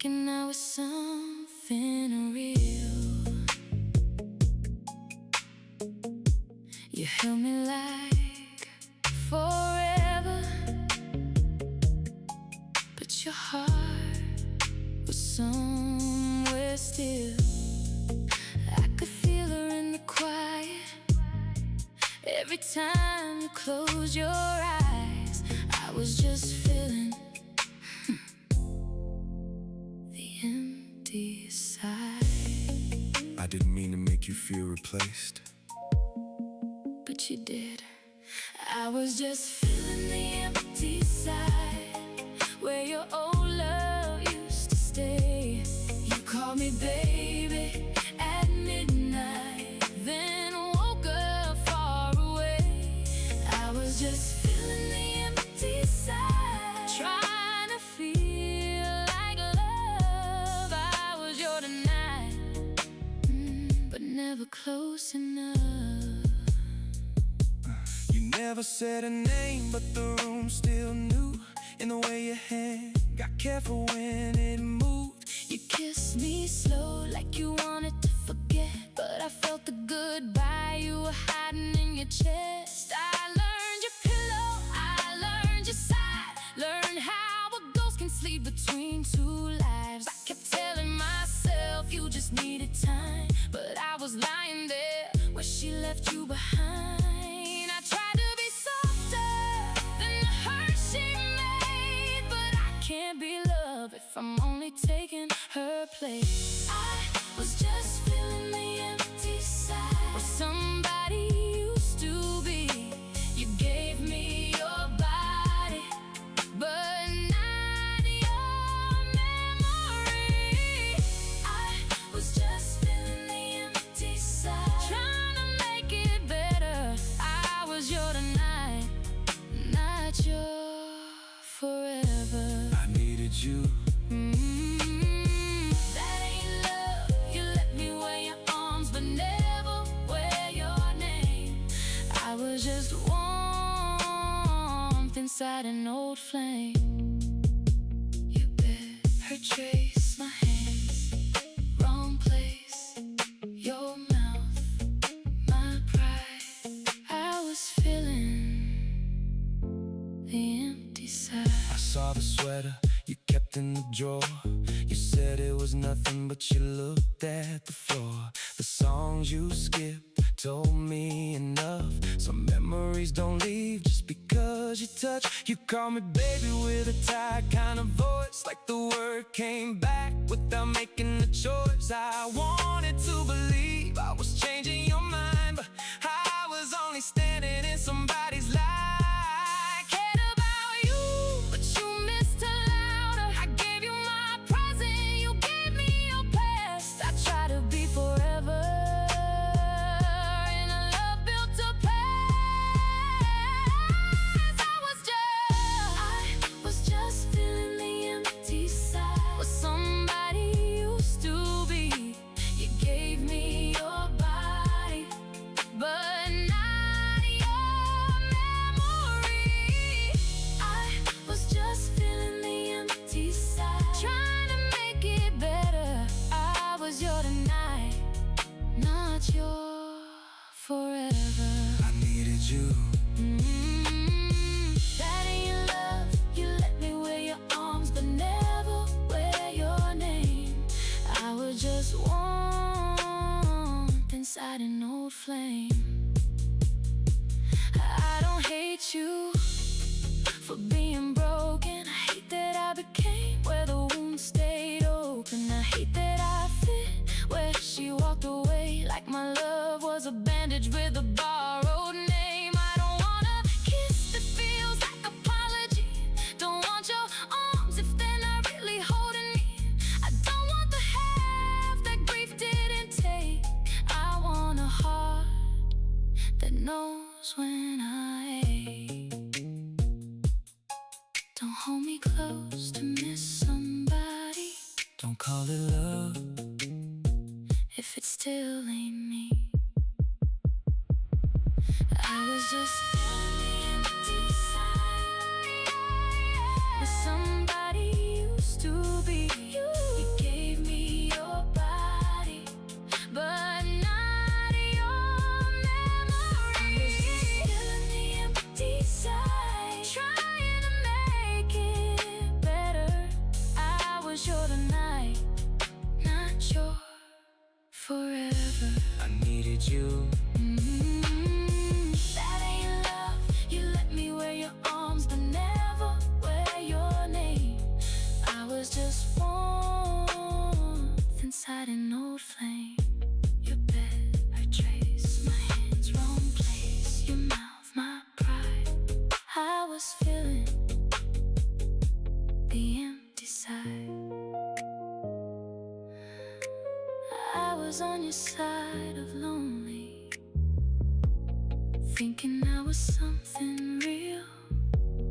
thinking I was something real. You held me like forever, but your heart was somewhere still. I could feel her in the quiet. Every time you closed your eyes, I was just feeling the empty side. I didn't mean to make you feel replaced, but you did. I was just feeling the empty side, where your old love used to stay. You called me baby at midnight, then woke up far away. I was just feeling the empty side, trying to feel like love. I was your tonight, but never close enough. You never said a name, but the room still knew. In the way your hand got careful when it moved. You kissed me slow like you wanted to forget, but I felt the goodbye you were hiding in your chest. I learned your pillow, I learned your side, learned how a ghost can sleep between two lives. I kept telling myself you just needed time, but I was lying there where she left you behind. I tried to be softer than the hurt she made, but I can't be loved if I'm only taking her place. I was just feeling the empty side, where somebody used to be. You gave me your body, but not your memory. I was just feeling the empty side, trying to make it better. I was your tonight, not your forever. I needed you. That ain't love. You let me wear your arms, but never wear your name. I was just warmth inside an old flame. You bit her trace, my hands, wrong place. Your mouth, my pride. I was feeling the empty side. I saw the sweater you kept in the drawer. You said it was nothing, but you looked at the floor. The songs you skipped told me enough. Some memories don't leave just because you touch. You call me baby with a tired kind of voice, like the word came back without making a choice. I wanted to believe I was changing your mind, but I was only standing in somebody's life. Forever. I needed you. That ain't love. You let me wear your arms, but never wear your name. I was just warmth inside an old flame. I don't hate you for being broken. I hate that I became where the wound stayed open. I hate that I fit where she walked away, like my love was a bandage with a borrowed name. I don't wanna kiss that feels like apology. Don't want your arms if they're not really holding me. I don't want the half that grief didn't take. I want a heart that knows when I ache. Don't hold me close to miss somebody. Don't call it love if it still ain't me. I was just feeling the empty side, where somebody used to be. need you. That ain't love. You let me wear your arms, but never wear your name. I was just warmth inside an old flame. Your bed, her trace, my hands, wrong place. Your mouth, my pride. I was feeling the empty side. I was on your side of lonely, thinking I was something real.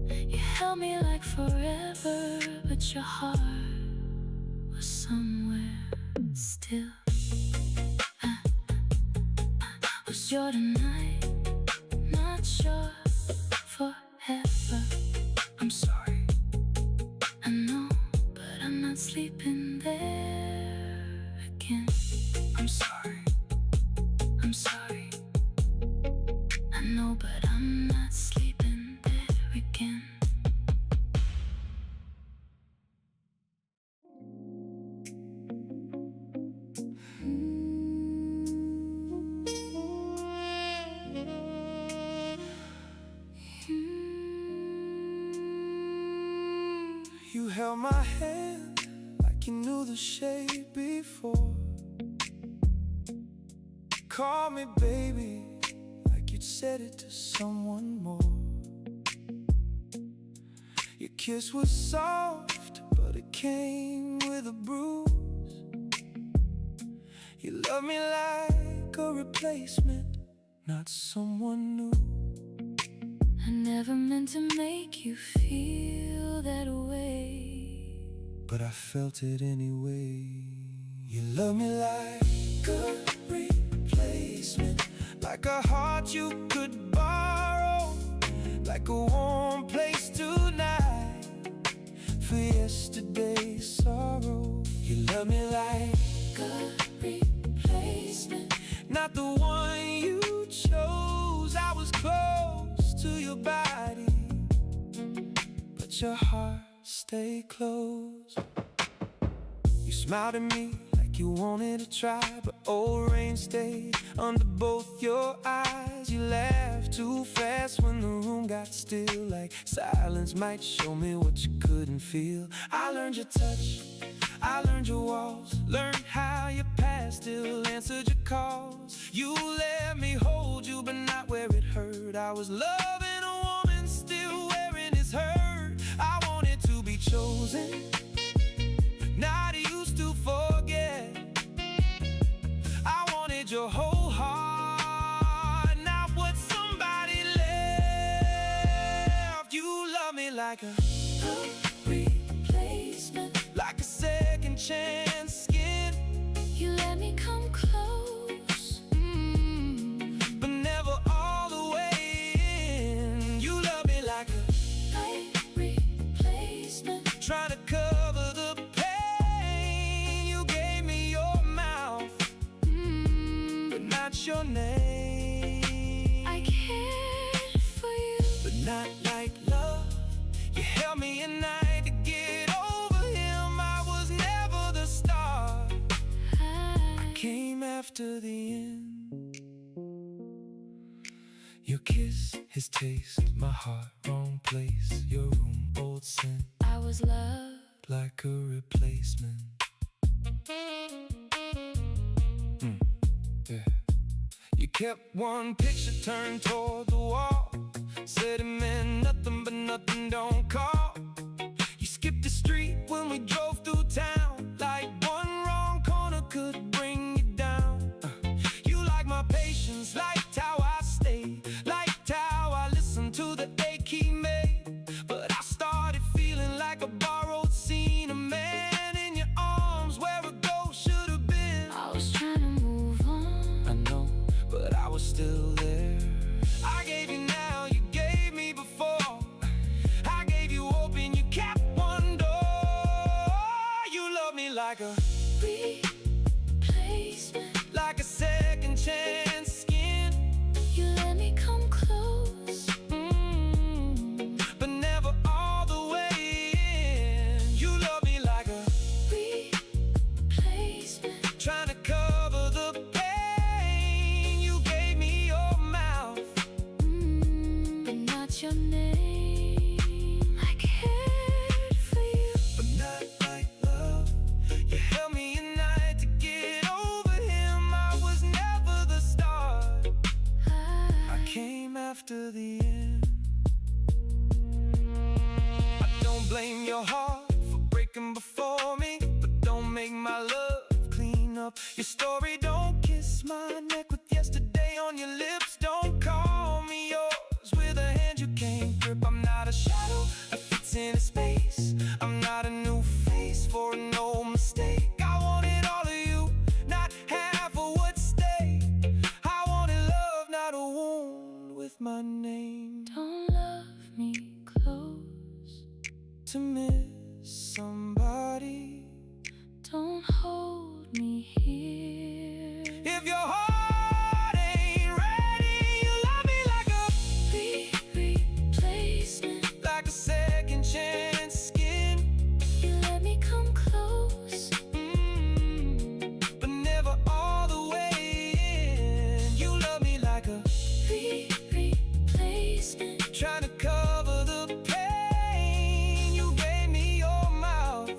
You held me like forever, but your heart was somewhere still. Was your tonight, not sure forever. I'm sorry. I know, but I'm not sleeping there again. I'm sorry. I'm sorry. I know, but I'm not sleeping there again. You held my hand like you knew the shape before. Call me baby, like you'd said it to someone more. Your kiss was soft, but it came with a bruise. You loved me like a replacement, not someone new. I never meant to make you feel that way, but I felt it anyway. You love me like a replacement, like a heart you could borrow, like a warm place tonight for yesterday's sorrow. You love me like a replacement, not the one you chose. I was close to your body, but your heart stayed closed. You smiled at me like you wanted to try, but old rain stayed under both your eyes. You laughed too fast when the room got still, like silence might show me what you couldn't feel. I learned your touch, I learned your walls, learned how your past still answered your calls. You let me hold you, but not where it hurt. I was loving a woman still wearing his hurt. I wanted to be chosen, not used to forget. I wanted your whole heart, not what somebody left. You love me like a replacement, like a second chance skin. you let me come close, but never all the way in. You love me like a replacement, trying to cover the pain. You gave me your mouth, but not your name. I cared for you, but not like love. You held me at night to get over him. I was never the star, I came after the end. Your kiss, his taste, my heart, wrong place. Your room, old scent, I was loved like a replacement. Yeah. You kept one picture turned toward the wall, said it meant nothing, but nothing don't call. You skipped the street when we drove through town, like one wrong corner could bring you down. You liked my patience, liked how I stayed, liked how I listened to the ache he made. But I started feeling like a borrowed scene, a man in your arms where a ghost should have been. I was trying to move on, I know, but I was still there. I gave you now, you gave me before. I gave you open, you kept one door. You love me like a replacement, like a second chance skin. you let me come close, but never all the way in. You love me like a replacement, trying to cover the pain. Your story don't kiss my neck with yesterday on your lips. Don't call me yours with a hand you can't grip. I'm not a shadow that fits in a space. I'm not a new face for an old mistake. I wanted all of you, not half of what stayed. I wanted love, not a wound with my name. Don't love me close to miss somebody. Don't hold me here. If your heart ain't ready, you love me like a replacement, like a second chance skin. You let me come close, but never all the way in. You love me like a replacement, trying to cover the pain. You gave me your mouth,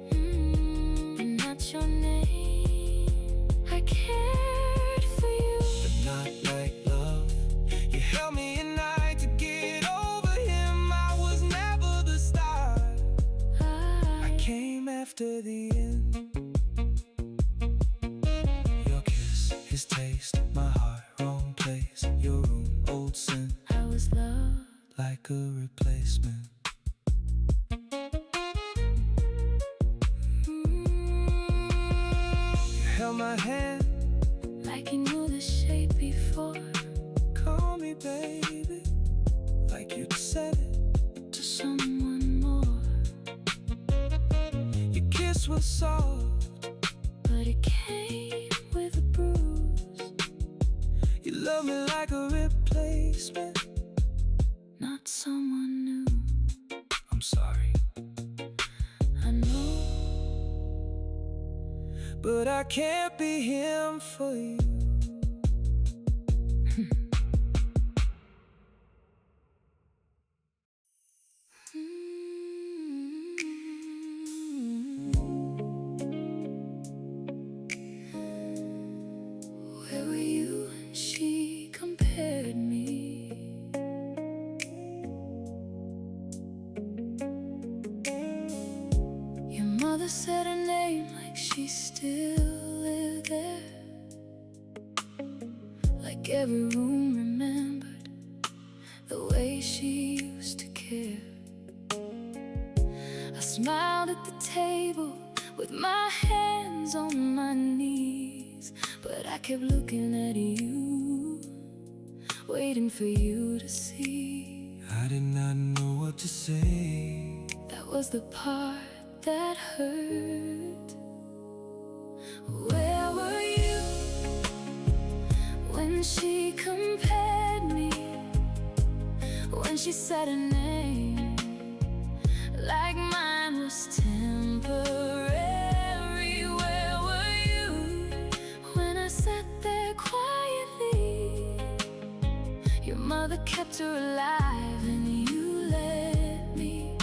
but not your name. I cared for you, but not like love. You held me at night to get over him. I was never the star. I came after the end. Your kiss, his taste, my heart, wrong place. Your room, old sin, I was loved like a replacement. You held my hand like you knew the shape before. Call me baby, like you'd said it to someone more. Your kiss was soft, but it came with a bruise. You love me like a replacement, not someone new. I'm sorry, I know, but I can't be him for you. Where were you when she compared me? Your mother said her name like she still lived there, like every room remembered the way she used to care. I smiled at the table with my hands on my knees, but I kept looking at you, waiting for you to see. I did not know what to say. That was the part that hurt. Where were you when she compared me? When she said her name like mine was temporary? Where were you when I sat there quietly? Your mother kept her alive and you let me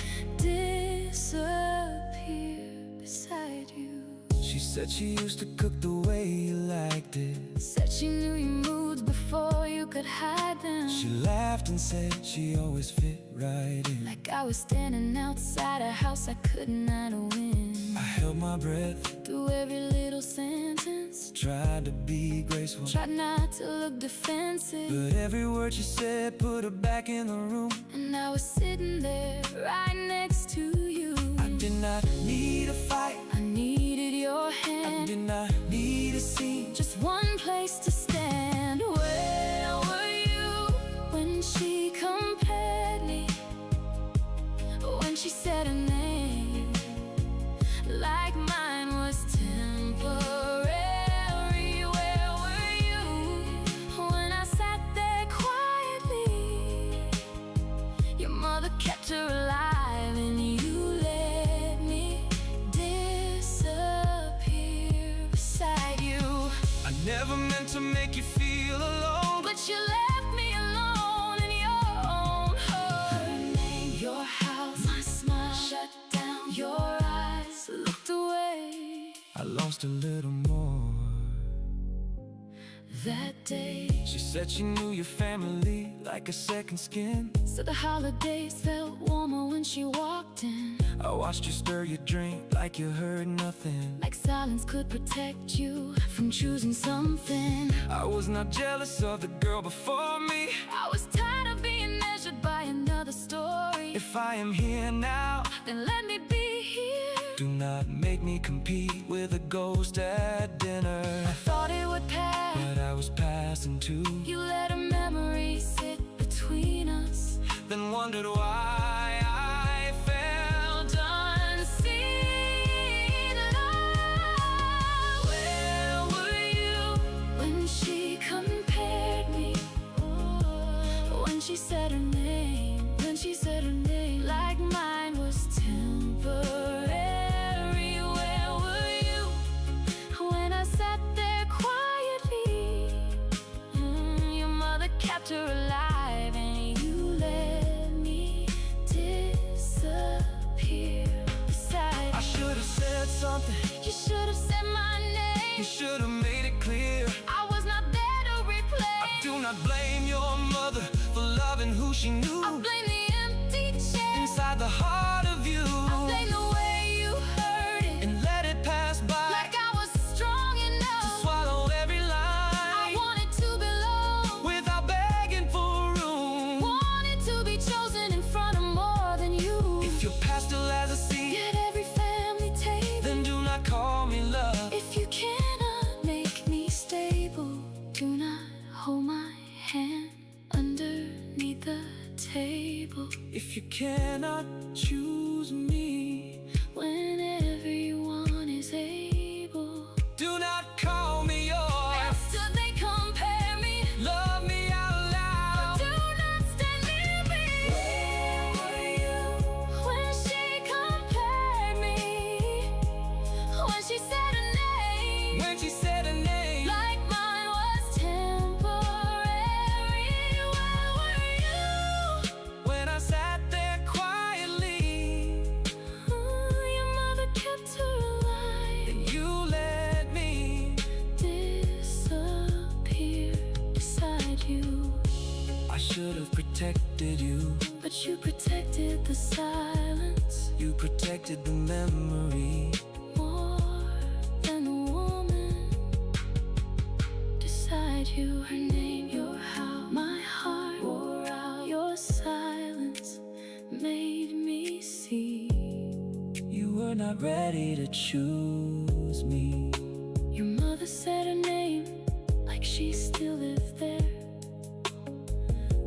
disappear beside you. She said she used to cook the way you liked it. Said she knew your moods before you could hide them. She laughed and said she always fit right in. Like I was standing outside a house I could not win. I held my breath through every little sentence, tried to be graceful, tried not to look defensive, but every word she said put her back in the room. and I was sitting there right next to you. I did not need a fight, I needed your I hand, did not need a scene, just one place to stand. Where were you when she compared me? When she said her name like mine was temporary? Where were you when I sat there quietly? Your mother kept her alive and you let me disappear beside you. I never meant to make you feel alone, But you left me alone in your own home. Her name, your house, my smile shut down. Your eyes looked away. I lost a little more That day, She said she knew your family like a second skin. so the holidays felt warmer when she walked in. I watched you stir your drink like you heard nothing, like silence could protect you from choosing something. I was not jealous of the girl before me. I was tired of being measured by another story. If I am here now, then let me be here. do not make me compete with a ghost at dinner. I thought it would pass, but I was passing too. You let a memory sit between us, then wondered why I felt unseen. Love, where were you when she compared me? When she said her name, like mine was temporary. Where were you when I sat there quietly? Your mother kept her alive, and you let me disappear beside I should have said something. you. Should have said my name. You should have made it clear. I was not there to replay. I do not blame your mother for loving who she knew. I blame the empty chair inside the heart of you. I blame the way you heard it, and let it pass by, like I was strong to enough swallow every I line wanted to belong, without begging for room. wanted to be chosen in front of more than you. If your past still has a seat, At every family table, then do not call me love. if you cannot make me stable, do not hold my hand underneath the table. If you cannot choose me, When everyone is able, do not call me yours. else do they compare me? Love me out loud. Do not stand near me. Where were you when she compared me? When she said her name, When she said her name, like mine was temporary. Where were you? when I sat there quietly, Your mother kept her alive, and you let me. disappear beside you. I should have protected you. But you protected the silence You protected the memory. more than the woman beside you. Her name, your how, my heart wore out. Your silence made me see. You were not ready to choose me. Your mother said her name like she still lived there,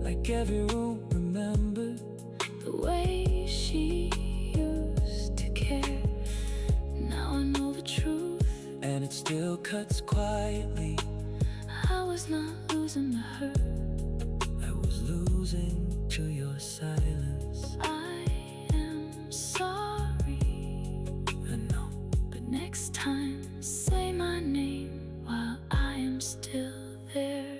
Like every room remembered. the way she used to care. Now I know the truth, And it still cuts quietly. I was not losing to her, I was losing to your silence. I am sorry. I know. But next time, say my name while I am still there.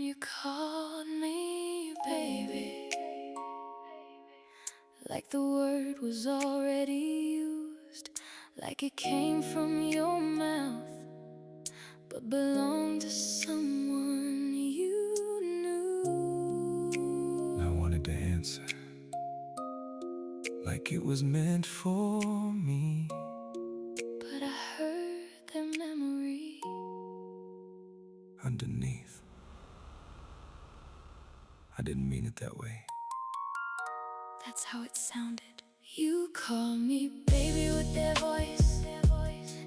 You called me baby, like the word was already used, like it came from your mouth, but belonged to someone you knew. I wanted to answer like it was meant for me. But I heard their memory Underneath, I didn't mean it that way. That's how it sounded. You called me baby with their voice,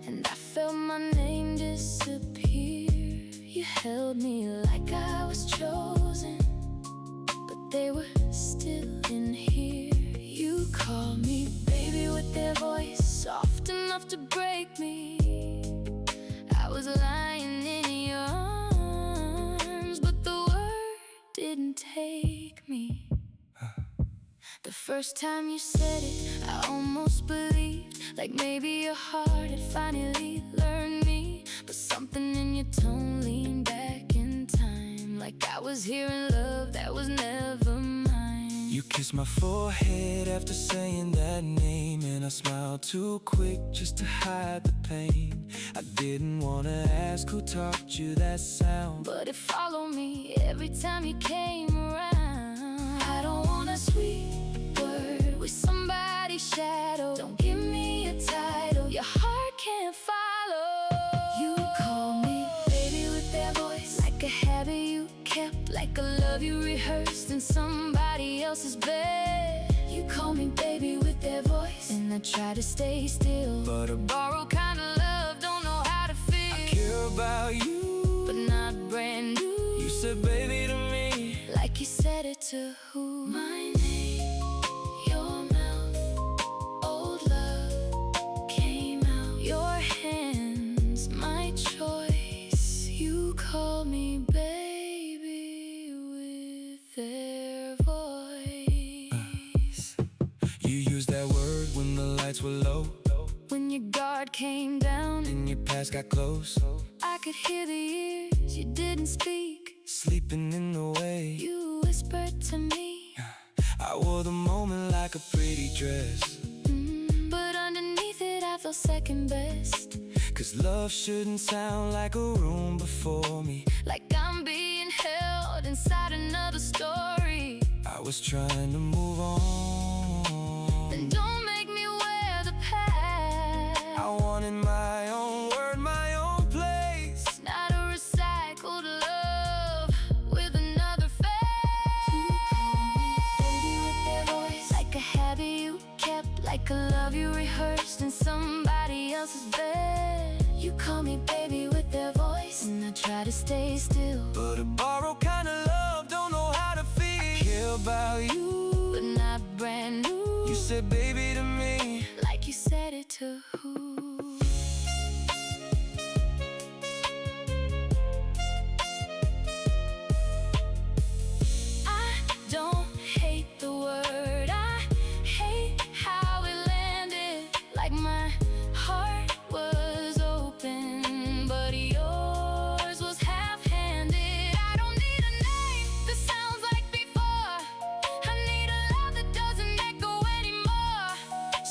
and I felt my name disappear. You held me like I was chosen, but they were still in here. You called me baby with their voice, soft enough to break me. I was lying in your arms, but the word didn't take me. The first time you said it, I almost believed, like maybe your heart had finally learned me. But something in your tone leaned back in time, like I was hearing love that was never mine. You kissed my forehead after saying that name, and I smiled too quick just to hide the pain. I didn't wanna ask who taught you that sound, but it followed me every time you came around. I don't want a sweet word with somebody's shadow. Don't give me a title your heart can't follow. You call me baby with that voice, like a habit you kept, like a love you rehearsed in somebody else's bed. You call me baby with that voice, and I try to stay still, but a borrowed kind of love don't know how to feel. I care about you, but not brand new. You said baby to me, like you said it to who? My name, your mouth, old love came out. Your hands, my choice. You call me baby with their voice. You used that word when the lights were low, when your guard came down and your past got close. I could hear the years you didn't speak, sleeping in the way you whispered to me. I wore the moment like a pretty dress, but underneath it I felt second best. 'cause love shouldn't sound like a room before me, like I'm being held inside another story. I was trying to move on. Then don't make me wear the past. I wanted my own word, my own place, not a recycled love with another face. You call me baby with their voice, like a habit you kept, like a love you rehearsed in somebody else's bed. You call me baby with their voice, and I try to stay still, but a borrowed kind of love don't know how to feel. I care about you, but not brand new. You said baby to me, like you said it to who? I don't hate the word, I hate how it landed. Like my heart was open, but yours was half-handed. I don't need a name that sounds like before, I need a love that doesn't echo anymore.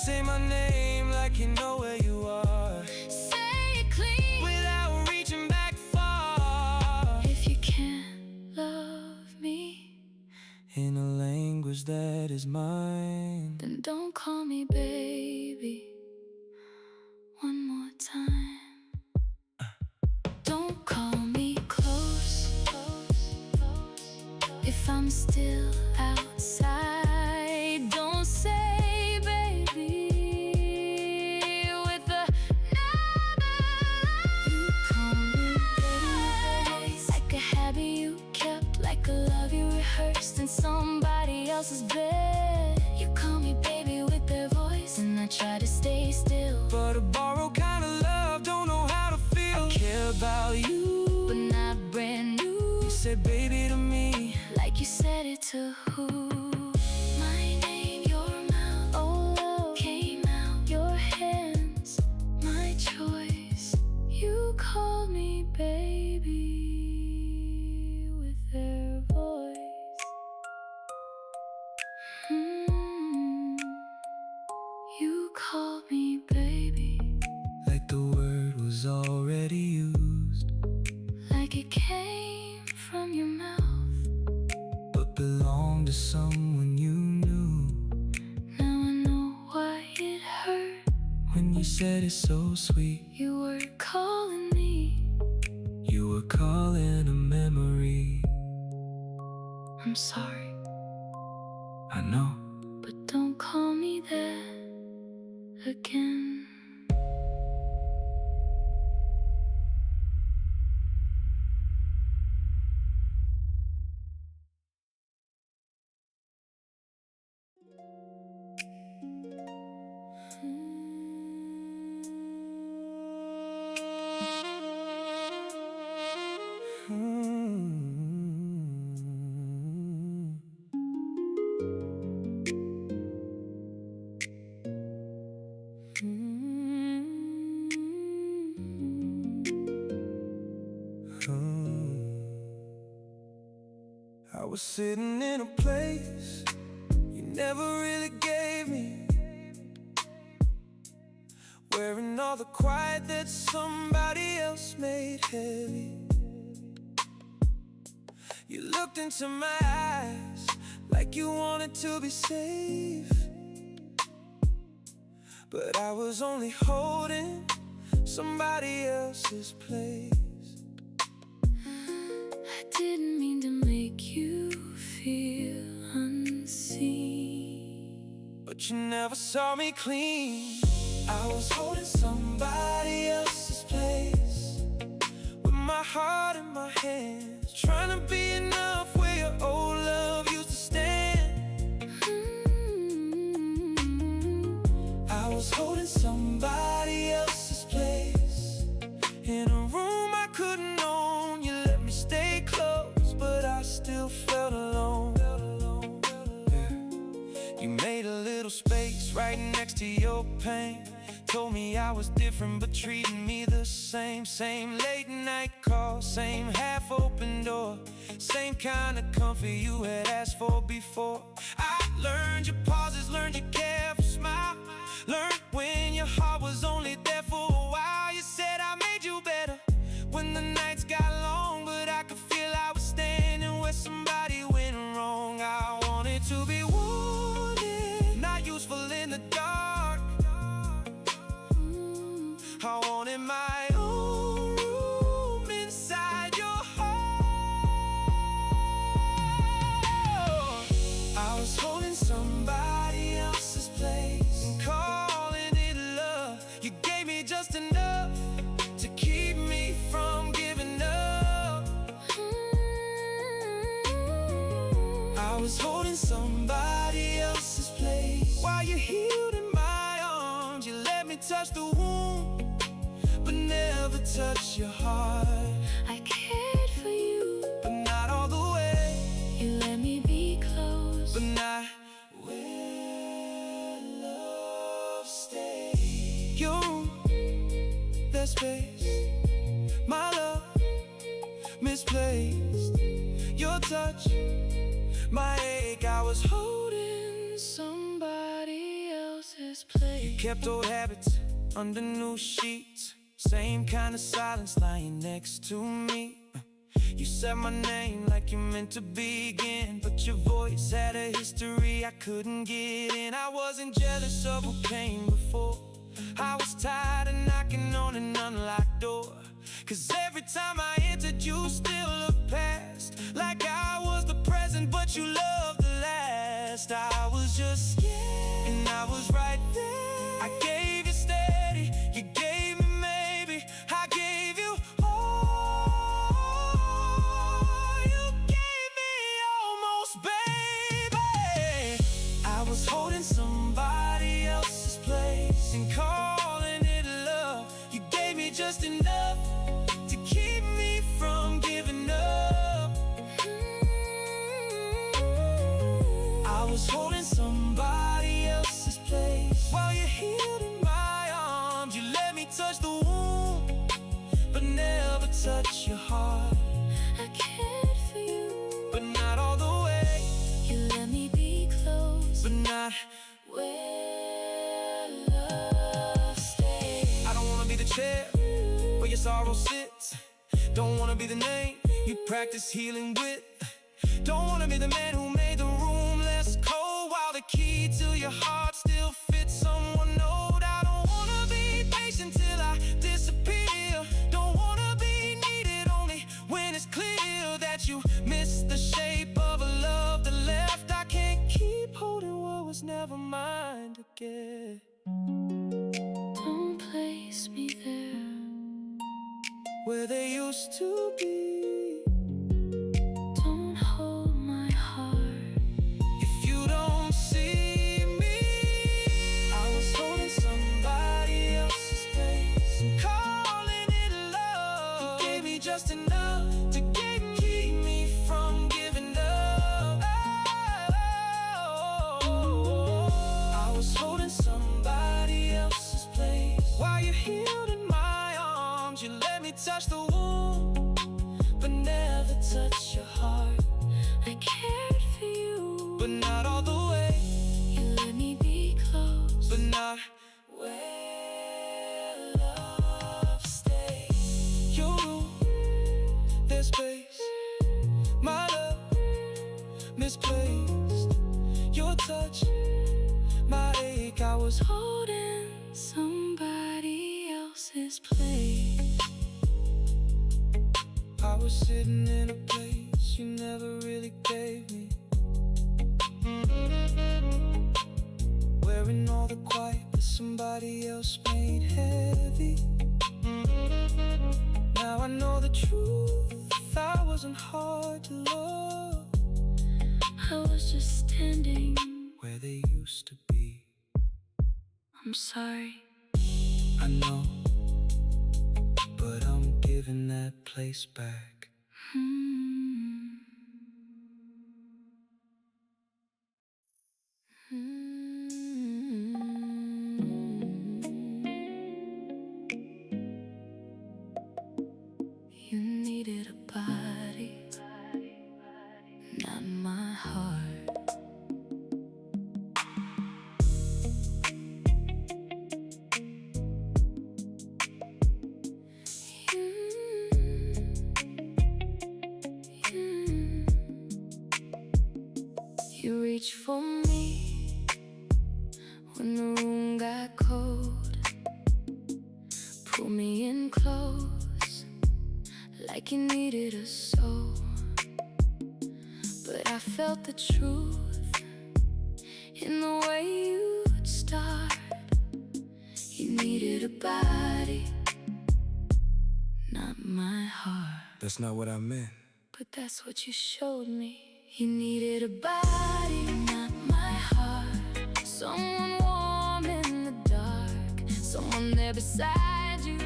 say my name like you know where you are, Say it clean without reaching back far. if you can't love me, in a language that is mine, then don't call me baby one more time. Don't call me close if I'm still outside. Don't say baby with another line. You call me baby, like a habit you kept, like a love you rehearsed in somebody else's bed. You call me baby with their voice, and I try to stay still, but a borrowed kind of love don't know how to feel. I care about you, but not brand new. You said baby to me, like you said it to who? My name, your mouth, oh love came out. Your hands, my choice. You called me baby with their voice. You called me baby, like the word was already used, like it came from your mouth, but belonged to someone you knew. now I know why it hurt When you said it's so sweet, you were calling me. you were calling a memory. I'm sorry, I know, but don't call me that again. I was sitting in a place never really gave me. Wearing all the quiet that somebody else made heavy. You looked into my eyes like you wanted to be safe, but I was only holding somebody else's place. I didn't mean to make you feel unseen, but you never saw me clean. I was holding somebody else's place, with my heart in my hands, trying to be enough where your old love used to stand. I was holding somebody else's place, in a room I couldn't own. You let me stay close, but I still felt alone. You made a little space right next to your pain. Told me I was different, but treated me the same. Same late night call, same half-open door, same kind of comfort you had asked for before. I learned your pauses, learned your careful smile, learned when your heart was only there for a while. You said I made you better when the nights got long, but I could feel I was standing where somebody went wrong. I wanted to be wanted, not useful in the dark. I wanted my own room inside your heart. I was holding somebody else's place and calling it love. You gave me just enough to keep me from giving up. I was holding somebody else's place while you healed in my arms. You let me touch the wound, but never touch your heart. I cared for you, but not all the way. you let me be close, but not where love stays. Your room, that space, my love misplaced. Your touch, my ache. I was holding somebody else's place. You kept old habits under new sheets, same kind of silence lying next to me. You said my name like you meant to begin, but your voice had a history I couldn't get in. I wasn't jealous of who came before. I was tired of knocking on an unlocked door, 'cause every time I entered you still looked past, like I was the present but you loved the last. I was just scared and I was right there. I gave you steady, you gave me maybe, I gave you all. You gave me almost, baby. I was holding somebody else's place and calling it love. You gave me just enough to keep me from giving up. I was holding somebody else's place while you healed in my arms. You let me touch the wound, but never touch your heart. I cared for you, but not all the way. you let me be close, but not where love stays. I don't wanna be the chair where your sorrow sits. Don't wanna be the name you practice healing with. Don't wanna be the man who made the room less cold while the key to your heart still fits someone old. I don't wanna be patient till I disappear. Don't wanna be needed only when it's clear that you missed the shape of a love that left. I can't keep holding what was never mine to get. Don't place me there where they used to be. Don't hold my heart if you don't see me. I was holding somebody else's place and calling it love. You gave me just enough to keep me from giving up. I was holding somebody misplaced. Your touch, my ache, I was holding somebody else's place. I was sitting in a place you never really gave me, wearing all the quiet that somebody else made heavy. Now I know the truth, I wasn't hard to love. I was just standing where they used to be. I'm sorry. I know, but I'm giving that place back. You needed a body, not my heart. You reached for me when the room got cold, pull me in close like you needed a soul. But I felt the truth in the way you'd start. You needed a body, not my heart. That's not what I meant. But that's what you showed me. You needed a body, not my heart. Someone warm in the dark, someone there beside you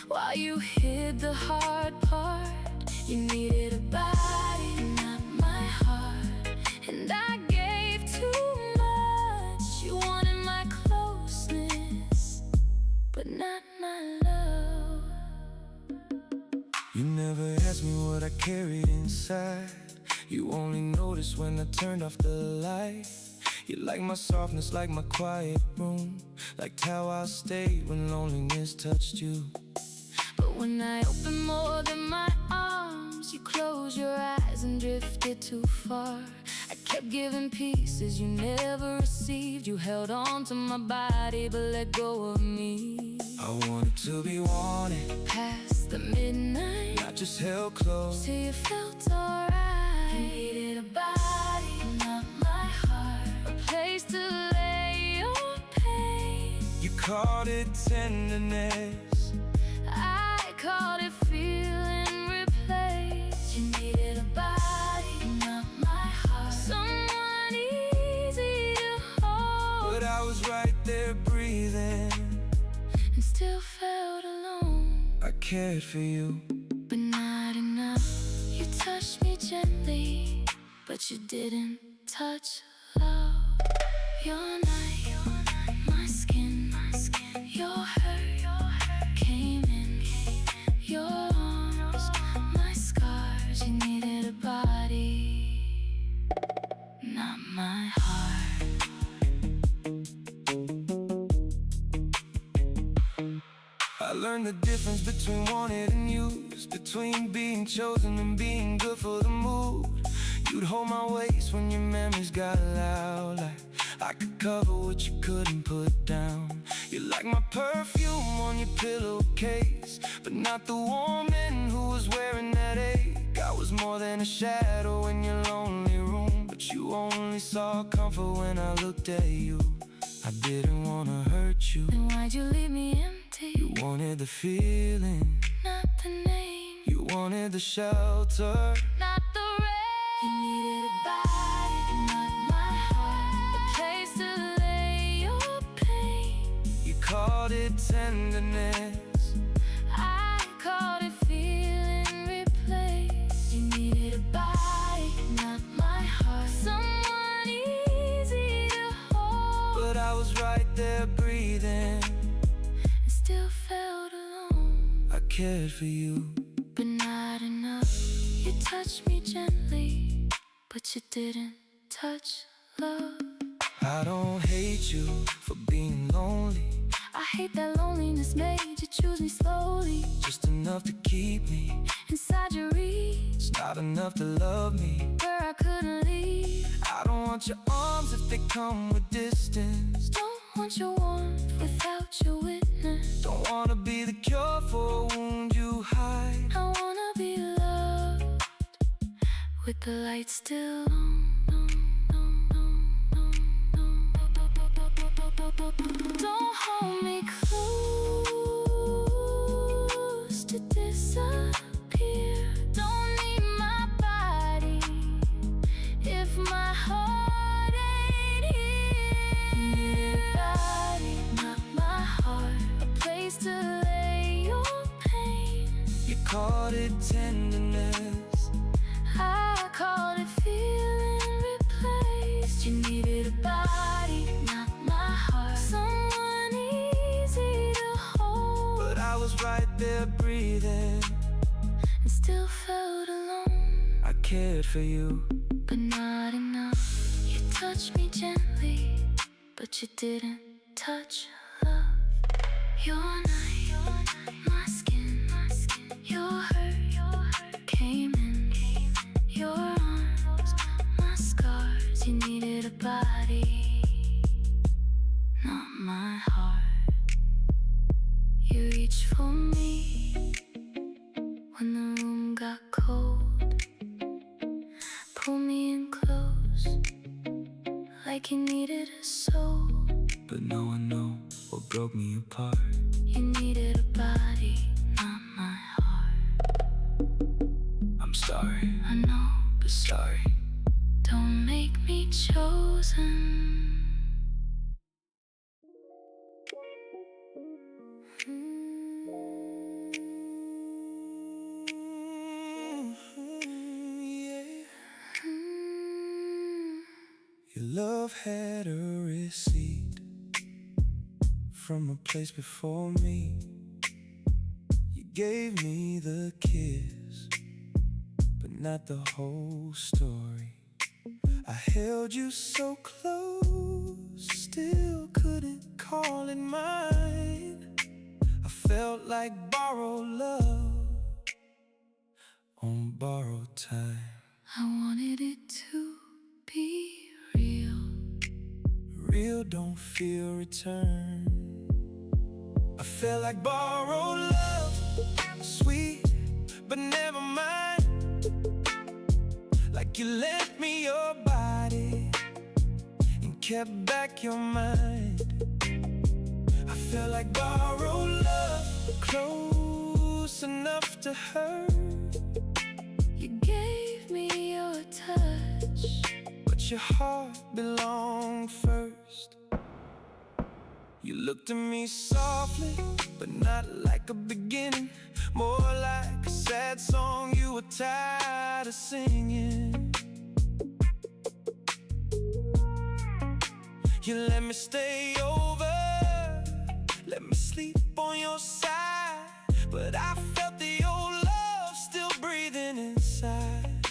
while you hid the hard part. You needed a body, not my heart. And I gave too much. You wanted my closeness, but not my love. You never asked me what I carried inside. You only noticed when I turned off the light. You like my softness, like my quiet room, liked how I stayed when loneliness touched you. But when I opened more than my arms, you closed your eyes and drifted too far. I kept giving pieces you never received. You held on to my body but let go of me. I wanted to be wanted, Past the midnight, not just held close. till you felt alright. You needed a body, not my heart, a place to lay your pain. You called it tenderness, I called it feeling replaced. You needed a body, not my heart, someone easy to hold. but I was right there breathing. And still felt alone, I cared for you, but not enough. You touched me gently, but you didn't touch love. Your night, my skin, your hurt came in. Your arms, my scars. You needed a body, not my heart. I learned the difference between wanted and used, between being chosen and being good for the mood. You'd hold my waist when your memories got loud, like I could cover what you couldn't put down. You like my perfume on your pillowcase, but not the woman who was wearing that ache. I was more than a shadow in your lonely room, but you only saw comfort when I looked at you. I didn't wanna hurt you. Then why'd you leave me empty? You wanted the feeling, Not the name, you wanted the shelter, not the rain. You needed a body, not my heart, a place to lay your pain. you called it tenderness, I called it feeling replaced. You needed a body, not my heart, someone easy to hold. but I was right there breathing. And still felt alone, I cared for you, but not enough. You touched me gently, but you didn't touch love. I don't hate you for being lonely, I hate that loneliness made you choose me slowly. just enough to keep me Inside your reach, not enough to love me, where I couldn't leave. I don't want your arms if they come with distance. Don't want your warmth without your witness. Don't wanna be the cure for a wound you hide. I wanna be loved with the light still on. Don't hold me close to disappear. Don't need my body if my heart ain't here. Need a body, not my heart, a place to lay your pain. You called it tenderness, I called it feeling replaced. You needed a body, not my heart, someone easy to hold. but I was right there breathing. And still felt alone, I cared for you, but not enough. You touched me gently, but you didn't touch love. Your knife, my skin, your hurt came in. Your arms, my scars. You needed a body, not my heart. You reached for me when the room got cold. Pull me in close, like you needed a soul. but no one knows what broke me apart. You needed a body, not my heart. I'm sorry, I know, but sorry. don't make me chosen. Yeah. Your love had a receipt from a place before me. You gave me the kiss, but not the whole story. I held you so close, still couldn't call it mine. I felt like borrowed love on borrowed time. I wanted it to be real. Real don't feel return. I felt like borrowed love, sweet, but never mind. Like you lent me your body and kept back your mind. I felt like borrowed love, close enough to hurt. You gave me your touch, But your heart belonged first. You looked at me softly, but not like a beginning. More like a sad song you were tired of singing. You let me stay over, let me sleep on your side, but I felt the old love still breathing inside.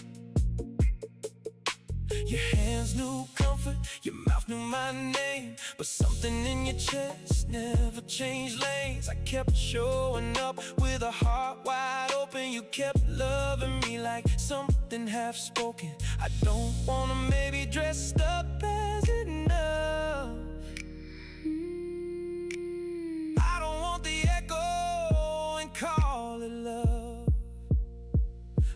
Your hands knew comfort, your mouth knew my name, but something in your chest never changed lanes. I kept showing up with a heart wide open. You kept loving me like something half spoken. I don't wanna maybe dressed up as enough. I don't want the echo and call it love.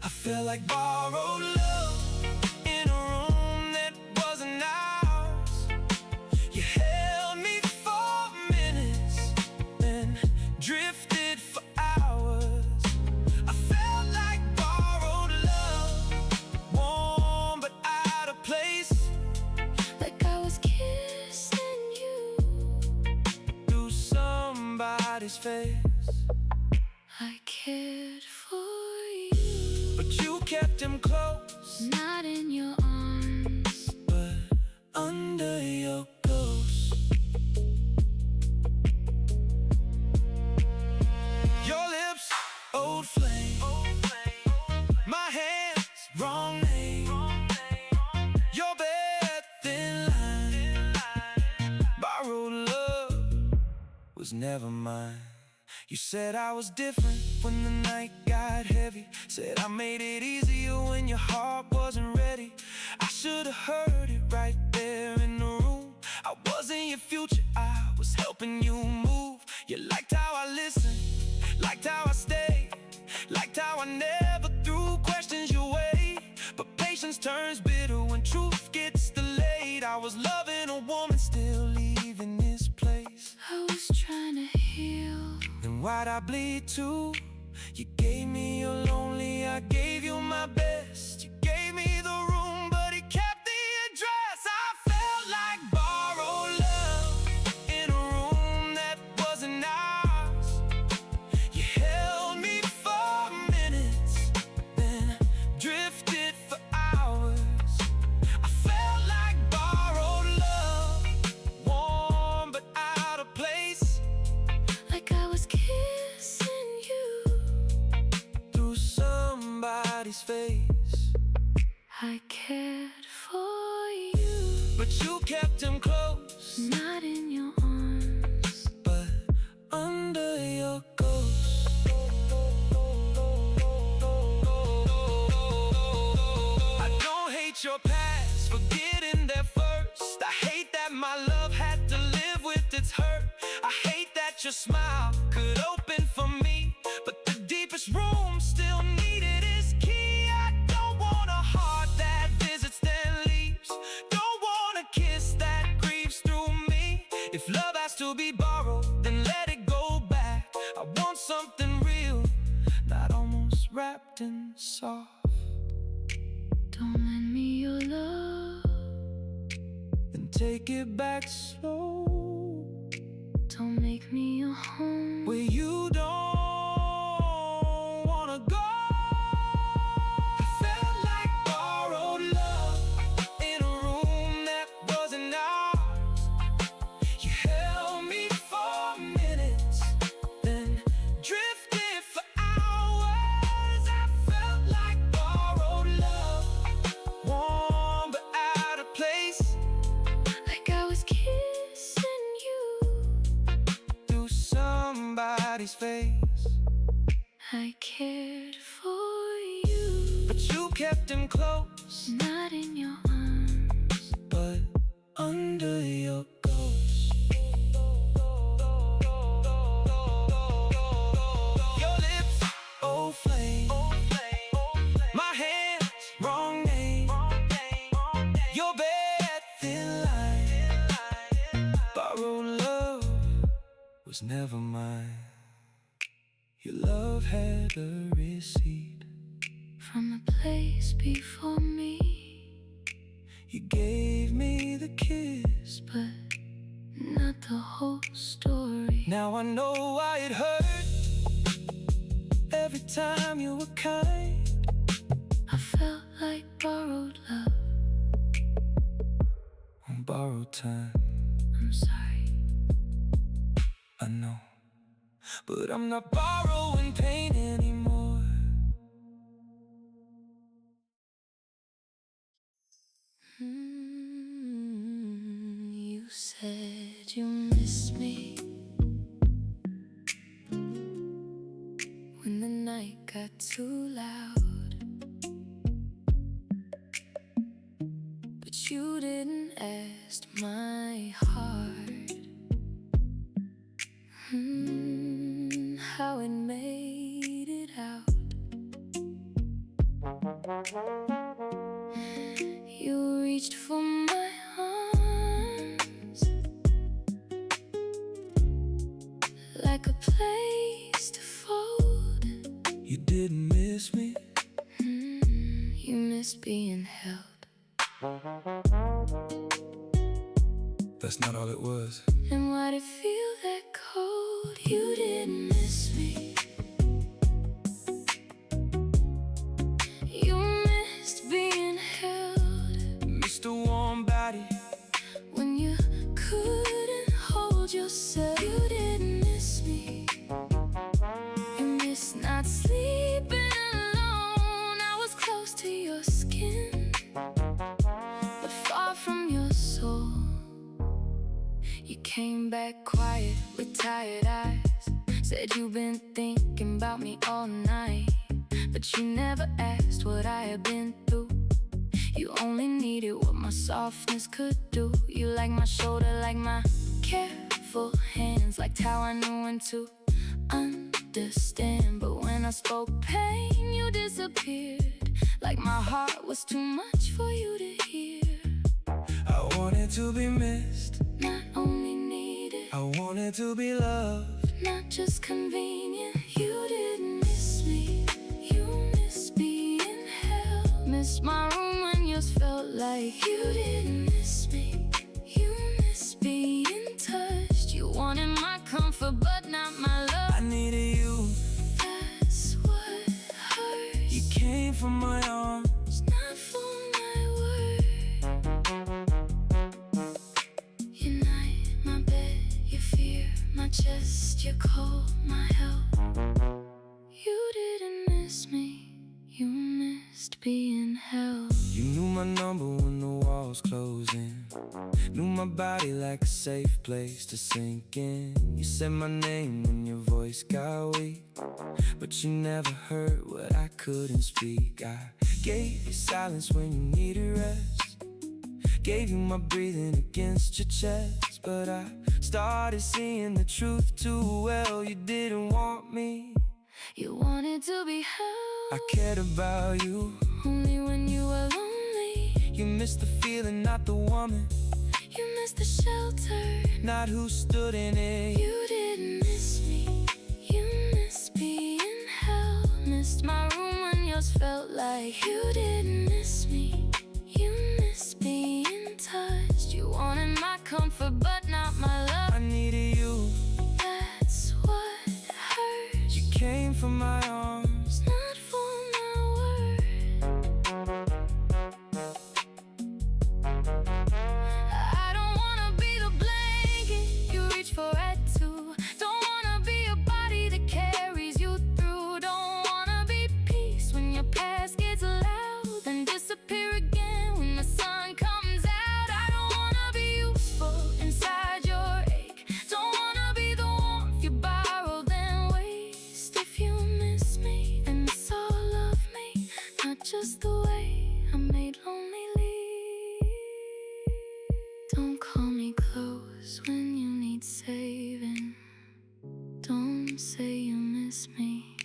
I felt like borrowed love in a room that wasn't ours. You held me for minutes, then drifted for hours. I felt like borrowed love, warm but out of place. like I was kissing you Through somebody's face. I cared for you, But you kept him close, not in your arms, but under your ghost. Your lips, old flame. My hands, wrong name. Your bed, thin line. Borrowed love was never mine. You said I was different when the night got heavy. Said I made it easier patience turns bitter when truth gets delayed. I was loving a woman, still leaving this place. I was trying to heal. Then why'd I bleed too? You gave me your lonely, I gave you my best. You gave me the room, but it kept the address. I felt like borrowed love in a room that wasn't ours. You held me for minutes, then drifted for hours. I felt like borrowed love, warm but out of place. Like I was kissing you Through somebody's face. I cared for you, But you kept him close, not in your arms, but under your ghost. I don't hate your past for getting there first. I hate that my love had to live with its hurt. I hate that your smile could open for me, but the deepest room still needed his key. I don't want a heart that visits then leaves. Don't want a kiss that grieves through me. If love has to be borrowed, then let it go back. I want something real, not almost wrapped in soft. don't lend me your love, Then take it back slow, don't make me your home. where you don't wanna go. I felt like borrowed love in a room that wasn't ours. You held me for minutes, then drifted for hours. I felt like borrowed love, warm but out of place. Like I was kissing you Through somebody's face. I cared for you, But you kept him close, not in your arms, but under your ghost. Your lips, oh flame. My hands, wrong name. Your bed, thin line. Borrowed love was never mine. Your love had a receipt. from a place before me, You gave me the kiss, but not the whole story. now I know why it hurt. Every time you were kind, I felt like borrowed love. on borrowed time. I'm sorry. I know, but I'm not borrowing pain anymore. You said you miss me when the night got too loud, but you didn't ask my heart how it made it out. You reached for my arms like a place to fold. You didn't miss me. You miss being held. That's not all it was. And why'd it feel that cold? You didn't miss me. You missed being held Mr. Warm Body. when you couldn't hold yourself. You didn't miss me. You missed not sleeping alone. I was close to your skin, but far from your soul. You came back quiet with tired eyes, said you've been thinking about me all night, but you never asked what I had been through. You only needed what my softness could do. You like my shoulder, like my careful hands, liked how I knew when to understand. But when I spoke pain, you disappeared, like my heart was too much for you to hear. I wanted to be missed, not only needed. I wanted to be loved, not just convenient. You didn't miss me, you missed being held. Missed my room when yours felt like you didn't miss me. You missed being touched. You wanted my comfort but not my love. I needed you, that's what hurts. you came from my arms, not for my word. Your night, my bed, your fear, my chest, your cold, my help. You didn't miss me, you missed being held. You knew my number when the walls closed in, knew my body like a safe place to sink in. You said my name when your voice got weak, but you never heard what I couldn't speak. I gave you silence when you needed rest, gave you my breathing against your chest. But I started seeing the truth too well. You didn't want me, you wanted to be held. I cared about you only when you were lonely. You missed the feeling, not the woman. You missed the shelter, not who stood in it. You didn't miss me, you missed being held. Missed my room when yours felt like you didn't miss me. You missed being touched. You wanted my comfort but not my love. I needed you, that's what hurts. you came from my arms, not for my word. I don't wanna be the blanket you reach for at 2. Don't wanna be a body that carries you through. Don't wanna be peace when your past gets loud, then disappear again when the sun comes out. I don't wanna be useful inside your ache. Don't wanna be the warmth you borrow then waste. If you miss me, then it's all of me, not just the way I made lonely leave. Don't call me close when you need saving. Don't say you miss me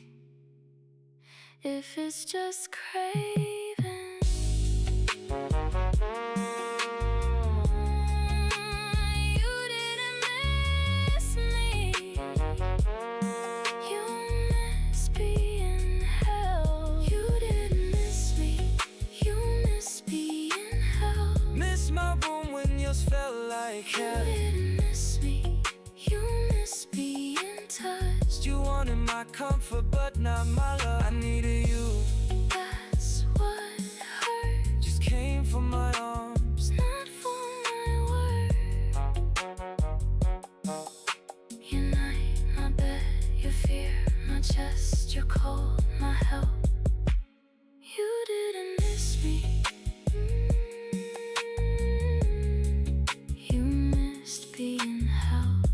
if it's just craving. You didn't miss me, you missed being held. You didn't miss me, you missed being held. missed my room when yours felt like You hell. didn't miss me, you missed being touched. You wanted my comfort but not my love. I needed you, That's what hurts, just came from my arms, not for my word. Your night, my bed, your fear, my chest, your cold, my help. You didn't miss me, you missed being held.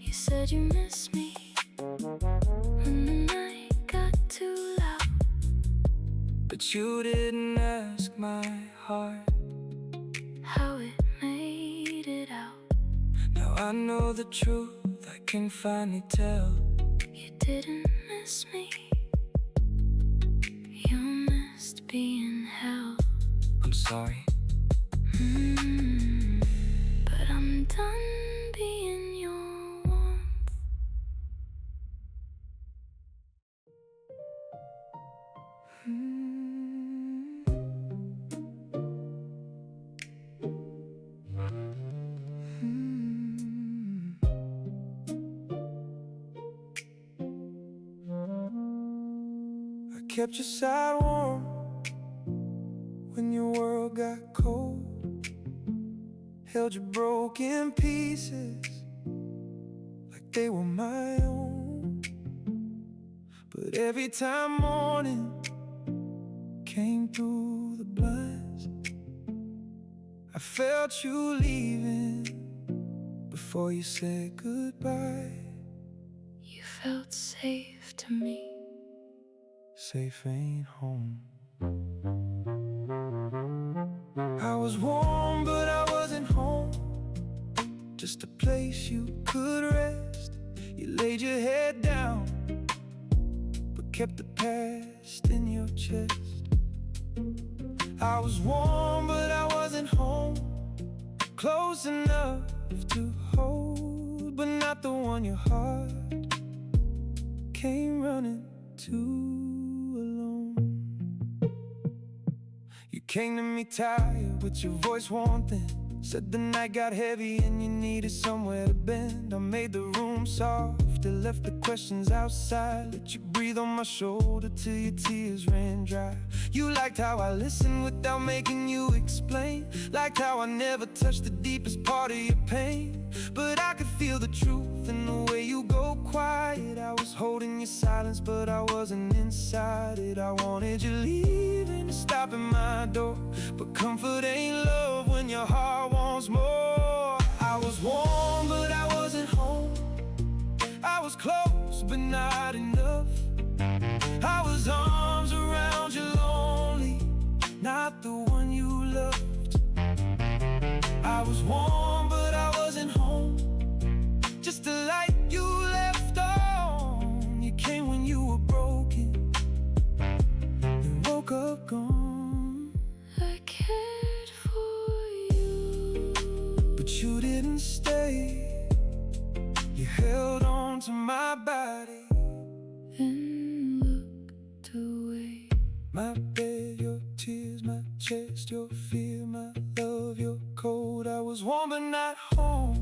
You said you missed me when the night got too loud. but you didn't ask my heart How it made it out. Now I know the truth, I can finally tell. You didn't miss me, you missed being held. I'm sorry, But I'm done being your warmth. I kept your side warm when your world got cold, held your broken pieces like they were my own. But every time morning came through the blinds, I felt you leaving before you said goodbye. You felt safe to me. Safe ain't home. I was warm, but I wasn't home. Just a place you could rest. You laid your head down kept the past in your chest. I was warm, but I wasn't home. Close enough to hold, but not the one your heart came running to alone. You came to me tired with your voice worn thin. Said the night got heavy and you needed somewhere to bend. I made the room soft, and left the questions outside. Let you breathe on my shoulder till your tears ran dry. You liked how I listened without making you explain. Liked how I never touched the deepest part of your pain. But I could feel the truth in the way you go quiet. I was holding your silence, but I wasn't inside it. I wanted you leaving to stop at my door, but comfort ain't love when your heart wants more. I was warm, but I wasn't home. I was close, but not enough. I was arms around you, lonely, not the one you loved. I was warm, but I wasn't home. Just a light you left on. You came when you were broken, and woke up gone. I cared for you, but you didn't stay. You held on to my body, then looked away. my bed, your tears, my chest, your fear, my love, your cold. I was warm but not home.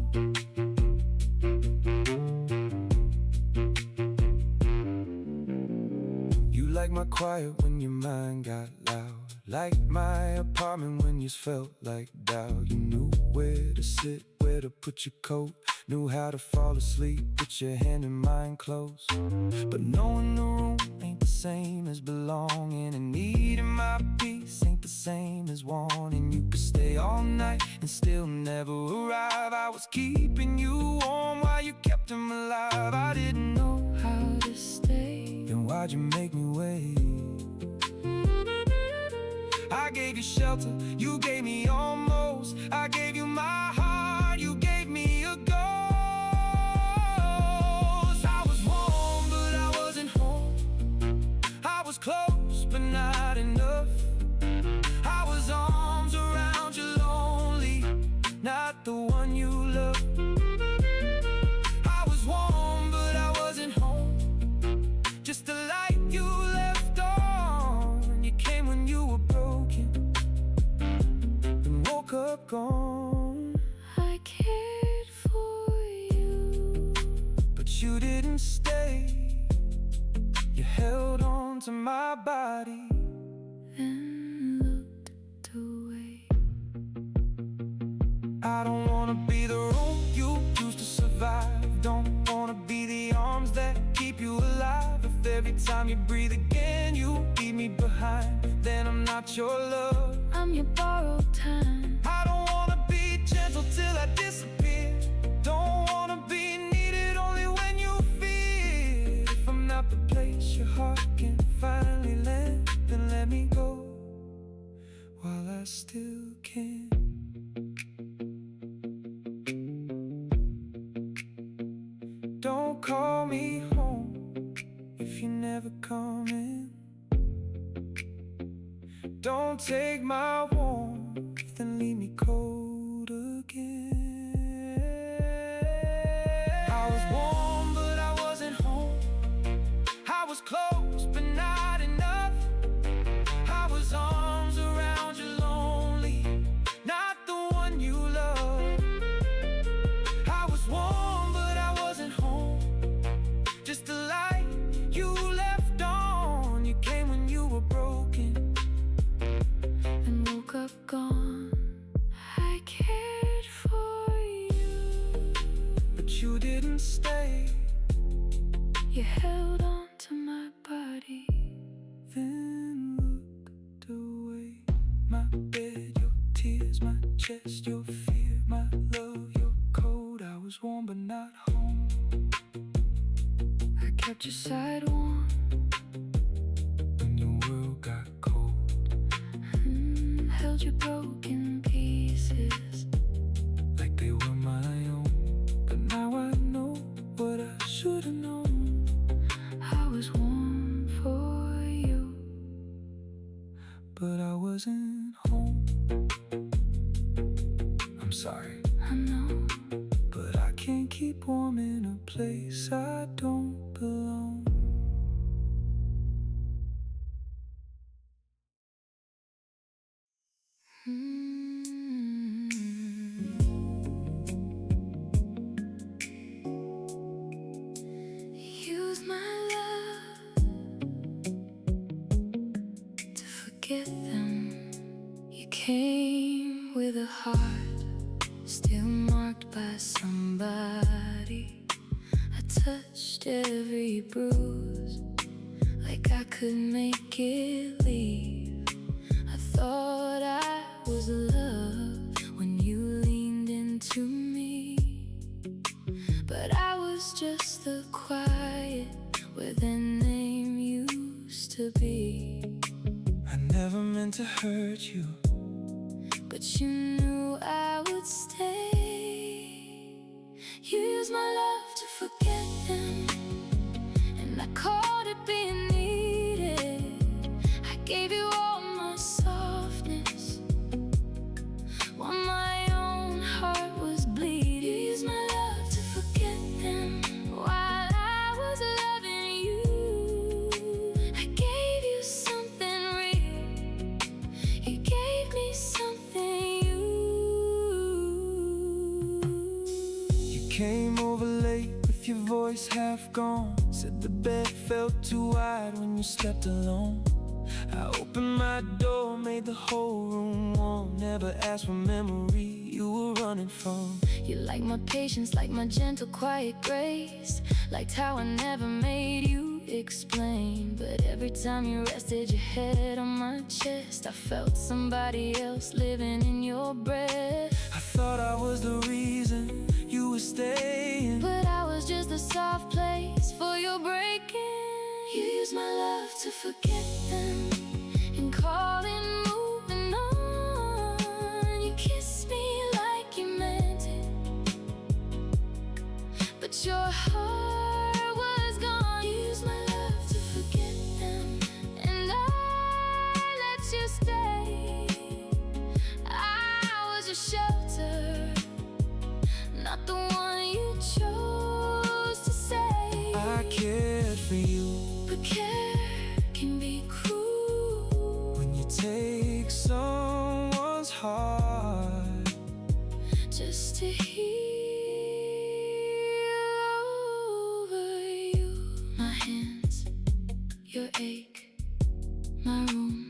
You like my quiet when your mind got loud. Like my apartment when you felt like doubt. You knew where to sit, where to put your coat. Knew how to fall asleep with your hand in mine close. But knowing the room ain't the same as belonging, and needing my peace ain't the same as wanting. You could stay all night and still never arrive. I was keeping you warm while you kept him alive. I didn't know How to stay? then why'd you make me wait? I gave you shelter, you gave me almost. I gave you my heart, you gave me a ghost. I was warm, but I wasn't home. I was close, but not enough. I was arms around you, lonely, not the one you loved. I was warm, but I wasn't home. Just a light you left on. You came when you were broken, and woke up gone. I cared for you, But you didn't stay. You held on to my body, then looked away. I don't wanna be the room you used to survive. Don't wanna be the arms that keep you alive. If every time you breathe again you leave me behind, then I'm not your love. I'm your borrowed time. I don't wanna be gentle till I disappear. Don't wanna be needed only when you fear. If I'm not the place your heart can finally land, then let me go while I still can. Don't call me home if you're never coming. Don't take my warmth and leave me cold again. I was warm, but I wasn't home. I was close, but not enough. I was arms around you, lonely, not the one you love. I was warm, but I wasn't home. Just a light you left on. You came when you were broken, Then woke up gone. I cared for you, but you didn't stay. you held on to my body, Then looked away. My bed, your tears, my chest, your fear, my love, your cold. I was warm but not home. I kept your side warm, When the world got cold, held your broken pieces. like they were my own. But now I know what I should've known. I was warm for wasn't home. I'm sorry, I know. but I can't keep warm in a place I don't belong. Use my love to forget them. You came with a heart still marked by somebody. I touched every bruise like I could make it leave. I thought I was love when you leaned into me, but I was just the quiet where their name used to be. I never meant to hurt you, But you knew I would stay. You used my love to forget them, and I called it being needed. I gave you all my softness while my own heart was bleeding. You used my love to forget them while I was loving you. I gave you something real. You gave me something you came over late with your voice half gone. Said the bed felt too wide when you slept alone. I opened my door, made the whole room warm. Never asked for memory you were running from. You like my patience, like my gentle, quiet grace. Liked how I never made you explain. But every time you rested your head on my chest, I felt somebody else living in your breath. I thought I was the reason you were staying, but I was just a soft place for your breaking. You used my love to forget them and call it moving on. You kissed me like you meant it, but your heart was gone. You used my love to forget them, and I let you stay. I was your shelter, not the one you chose to say. I cared for you, but care can be cruel when you take someone's heart just to heal over you. My hands, your ache, my room,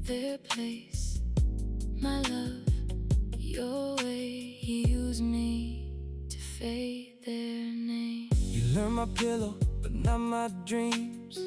their place. My love, your way. You use me to fade their name. You learned my pillow, but not my dreams.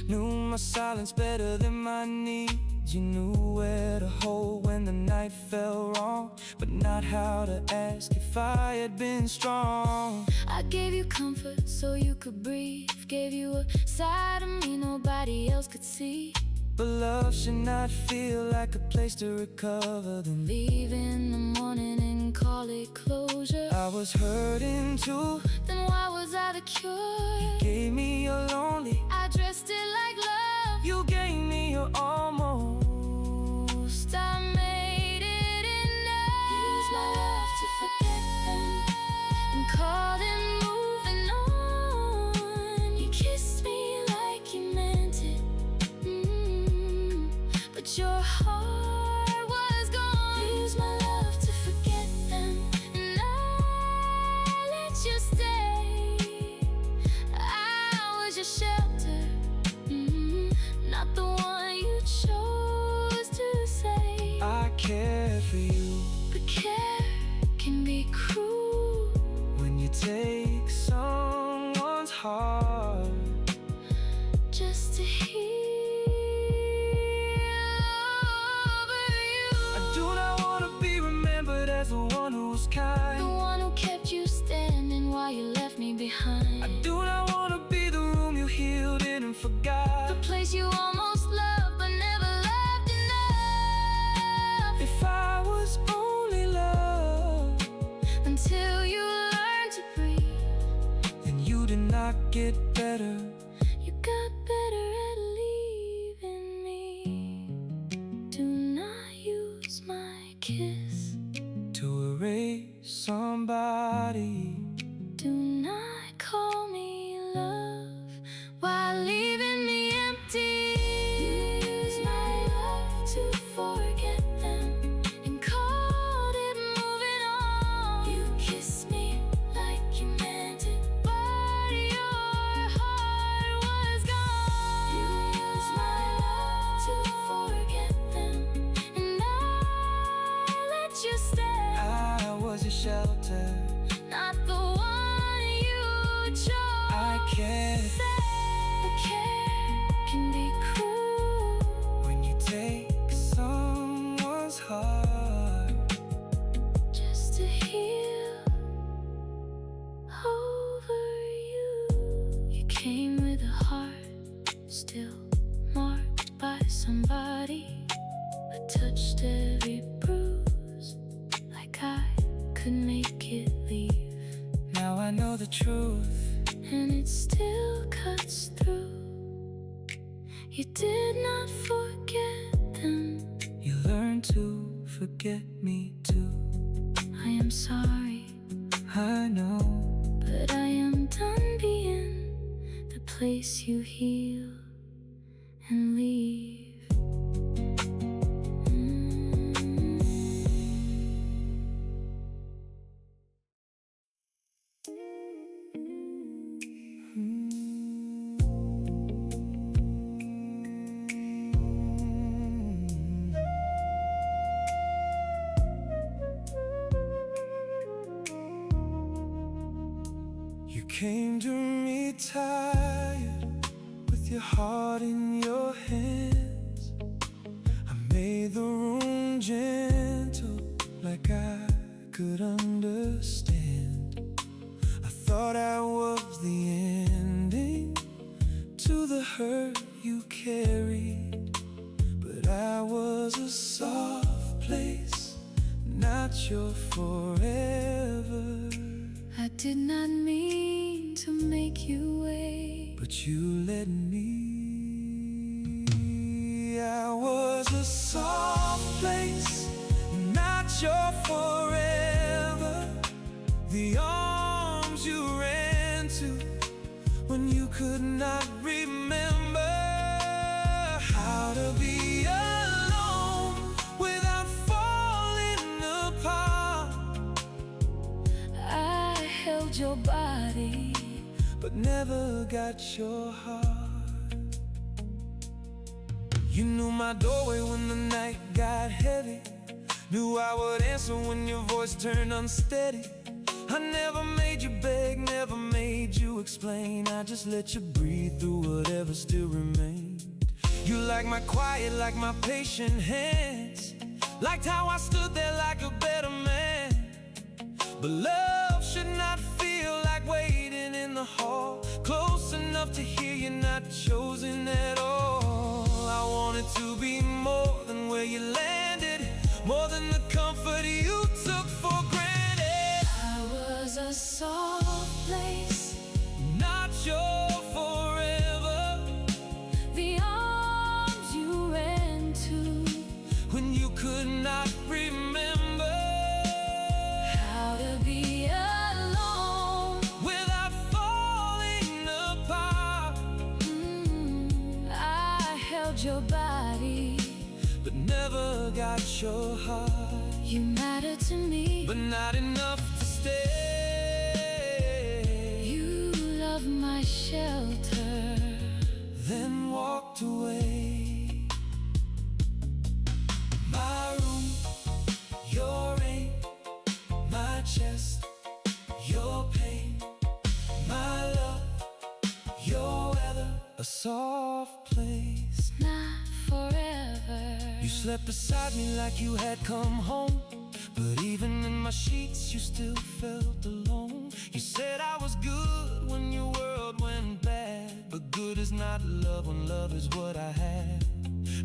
Knew my silence better than my needs. You knew where to hold when the night fell wrong, but not how to ask if I had been strong. I gave you comfort so you could breathe. Gave you a side of me nobody else could see. But love should not feel like a place to recover, then Leave in the morning and call it closure. I was hurting too. Then why was I the cure? Gave me your lonely, I dressed it like love. you gave me your almost. I made it enough. Use my love to forget them and call them moving on. You kissed me like you meant it, but your heart was gone. Use my love to forget them, and I let you stay. I was your shelter, not the one you chose to say. I care for you, but care can be cruel when you take someone's heart just to heal over you. I do not want to be remembered as the one who was The kind. one who kept you standing while you left me behind. I do not want to be the room you healed in and forgot, The place you almost loved but never loved enough. if I was only loved, Until you learned to breathe, then you did not get better. you got better at leaving me. Do kiss to erase somebody. Do not call me love while leaving me empty. You use my love to forget them and called it moving on. You kissed me like you meant it, but your heart was gone. You used my love to forget them, and I let you stay. I was your shelter, Not the one you chose. I can't But care can be cruel. when you take someone's heart. Just to heal over you. You came with a heart still marked by somebody, but touched every bruise like I could make it leave. Now I know the truth. And it still cuts through. You did not forget them. You learned to forget me too. I am sorry, I know. but I am done being the place you heal and leave. You came to me tired, with your heart in your hands. I made the room gentle, like I could understand. I thought I was the ending to the hurt you carried, but I was a soft place, not your forever. I did not mean to make you wait, But you let me. I was a soft place, not your forever. The arms you ran to when you could not remember how to be alone without falling apart. I held your body, But never got your heart. You knew my doorway when the night got heavy, knew I would answer when your voice turned unsteady. I never made you beg, never made you explain. I just let you breathe through whatever still remained. You liked my quiet, like my patient hands, liked how I stood there like a better man. But love should not feel like waiting in the hall, close enough to hear you're not chosen at all. I wanted to be more than where you landed, more than the comfort you took for granted. I was a soft place, Not your forever. the arms you ran to When you could not remember how to be alone without falling apart. I held your body, But never got your heart. you mattered to me, But not enough to stay. you loved my shelter, Then walked away. My room, your rain, my chest, your pain, my love, your weather. A soft place. not forever. You slept beside me like you had come home, but even in my sheets you still felt alone. You said I was good when your world went bad, but good is not love when love is what I had.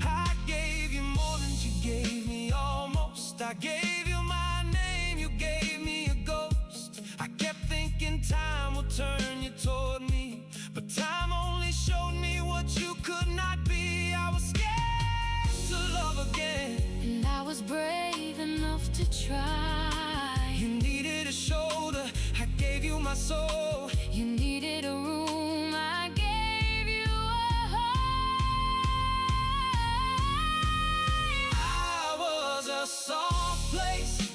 I gave you more than you gave me, almost. I gave you my name, you gave me a ghost. I kept thinking time would turn you toward me, but time only showed me what you could not be. I was scared to love again, And I was brave enough a soft place,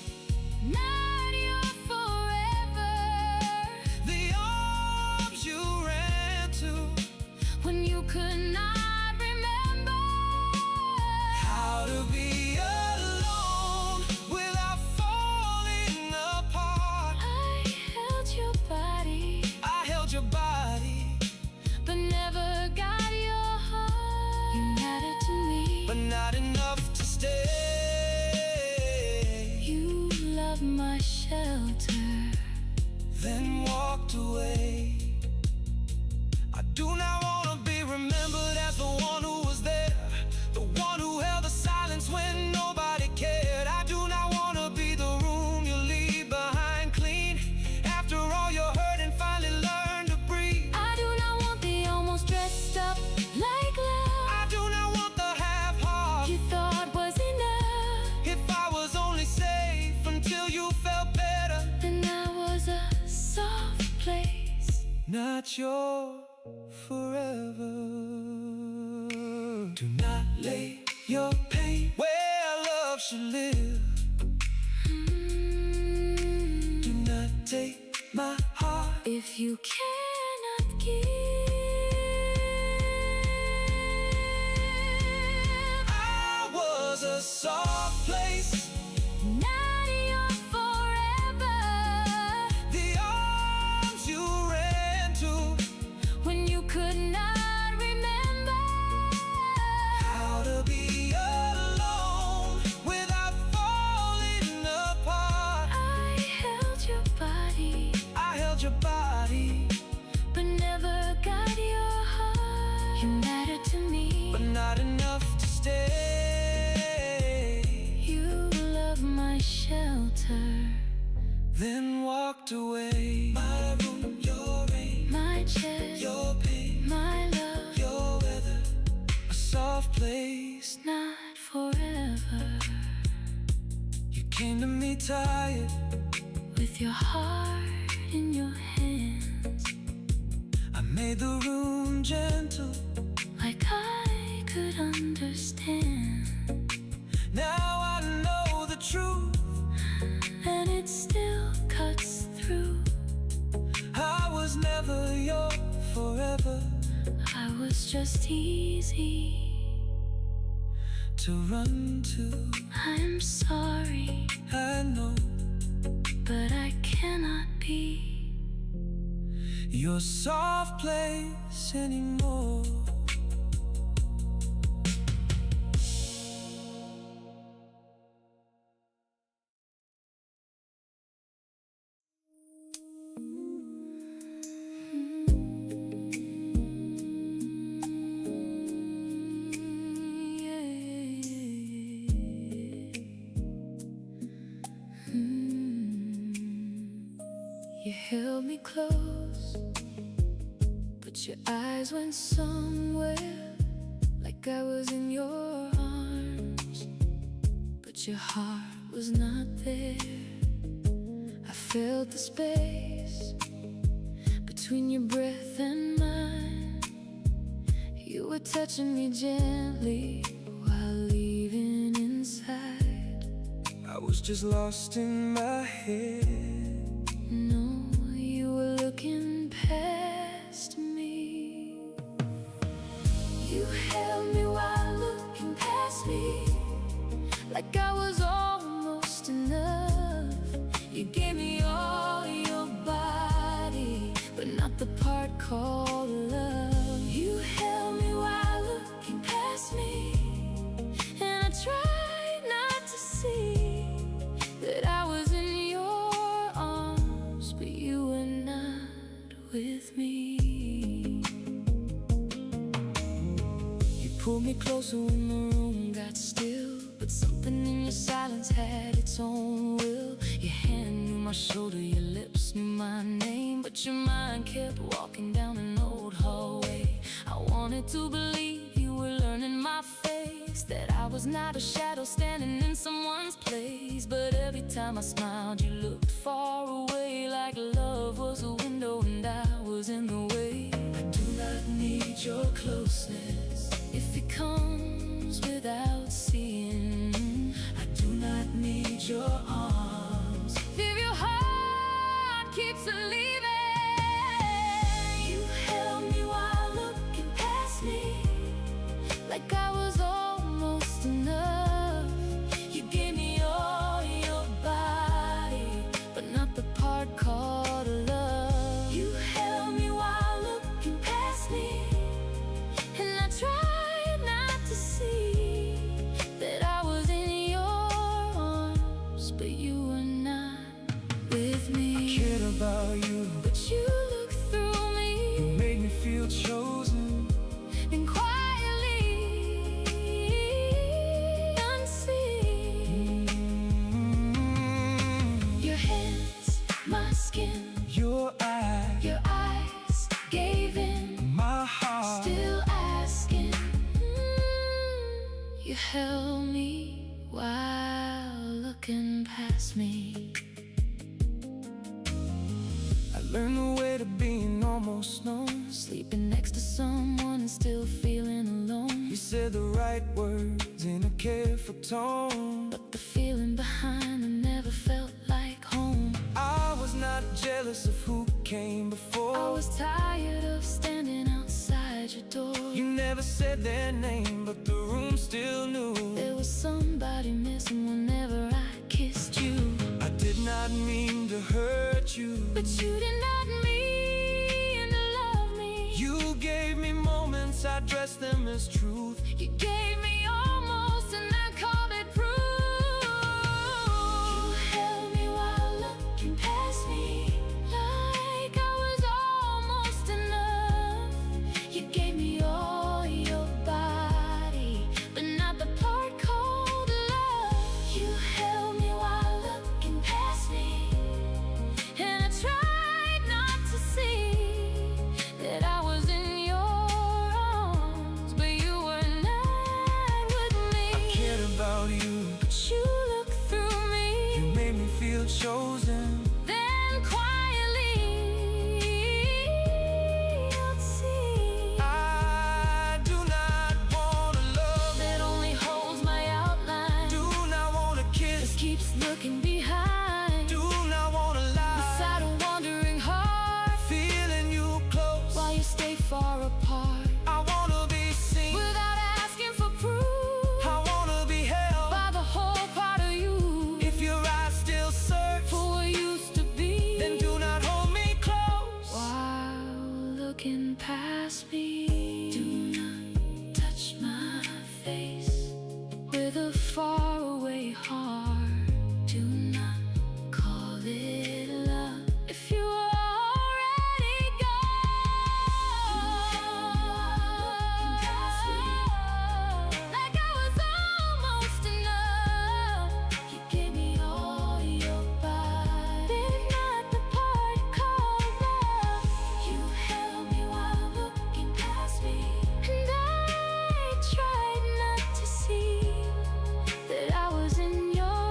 not your forever. the arms you ran to When you could not remember how to be alone without falling apart. I held your body, I held your body, but never got your heart. You mattered to me, but not enough to stay. you loved my shelter, Then walked away. I do not want to be remembered as the one who was there, the one who held the silence when nobody cared. I do not want to be the room you leave behind clean after all you heard and finally learned to breathe. I do not want the almost dressed up like love I do not want the half-heart. you thought was enough. If I was only safe until you felt better, Then I was a soft place, not your forever. Do not lay your pain where love should live. Do not take my heart. if you cannot give. I was a soft place, Not your forever. the arms you ran to When you could not remember how to be alone without falling apart. I held your body, I held your body, but never got your heart. You mattered to me, but not enough to stay. you loved my shelter, Then walked away. My room, your rain, my chest, your pain, my love. your weather, a soft place. Not forever. You came to me tired, With your heart in your hands, I made the room gentle. like I could understand. Now I know the truth. And it still cuts through. I was never your forever, I was just easy to run to. I'm sorry, I know but I cannot be your soft place anymore. You held me close, but your eyes went somewhere, like I was in your arms, but your heart was not there. I felt the space between your breath and mine. You were touching me gently while leaving inside. I was just lost in my head. No, you were looking past me. You held me while looking past me, like I was almost enough. You gave me all your body, but not the part called love. You held me while looking past me, and I tried not to see that I was in your arms, but you were not with me. You pulled me closer when the room got still, but something in your silence had its own will. Your hand knew my shoulder, your lips knew my name, but your mind kept walking down an old hallway. I wanted to believe you were learning my face, that I was not a shadow standing in someone's place. But every time I smiled, you looked far away, like love was a window and I was in the way. I do not need your closeness if it comes without seeing. I do not your arms. If your heart keeps leaving, you held me while looking past me, like I was almost enough. You gave me all your body, but not the part called love. You held me while looking past me, and I tried not to see that I was in your arms, but you were not with me. I cared about you, But you looked through me, you made me feel chosen. and quietly unseen. Your hands, my skin, Your eyes gave in, my heart. still asking. You held me while looking past me. I learned the way to being almost known, Sleeping next to someone and still feeling alone. you said the right words in a careful tone. But the feeling behind them never felt like home. I was not jealous of who came before. I was tired of standing outside your door. You never said their name, but the room still knew. There was somebody missing whenever I kissed you. I did not mean to hurt you, But you did not mean to love me. you gave me moments, I dressed them as truth. You gave me almost and I called it proof. You held me while looking past me, like I was almost enough. You gave me all your body, but not the part called love. You held me while looking past me, and I tried not to see that I was in your arms, but you were not with me. I cared about you, But you looked through me, you made me feel chosen. then quietly unseen. I do not want a love, That only holds my outline, do not want a kiss, just keeps looking behind, do not want a beside lie. a wandering heart, Feeling you close, while you stay far apart, I wanna be seen, without asking for proof, I wanna be held. by the whole part of you. If your eyes still search, For what used to be, then do not hold me close. while looking past me. Do not touch my face with a faraway heart. Do not call it love if you already gone. Like I was almost enough. You gave me all your body, not the part called love. You held me while looking past me, and I tried not to see that I was in your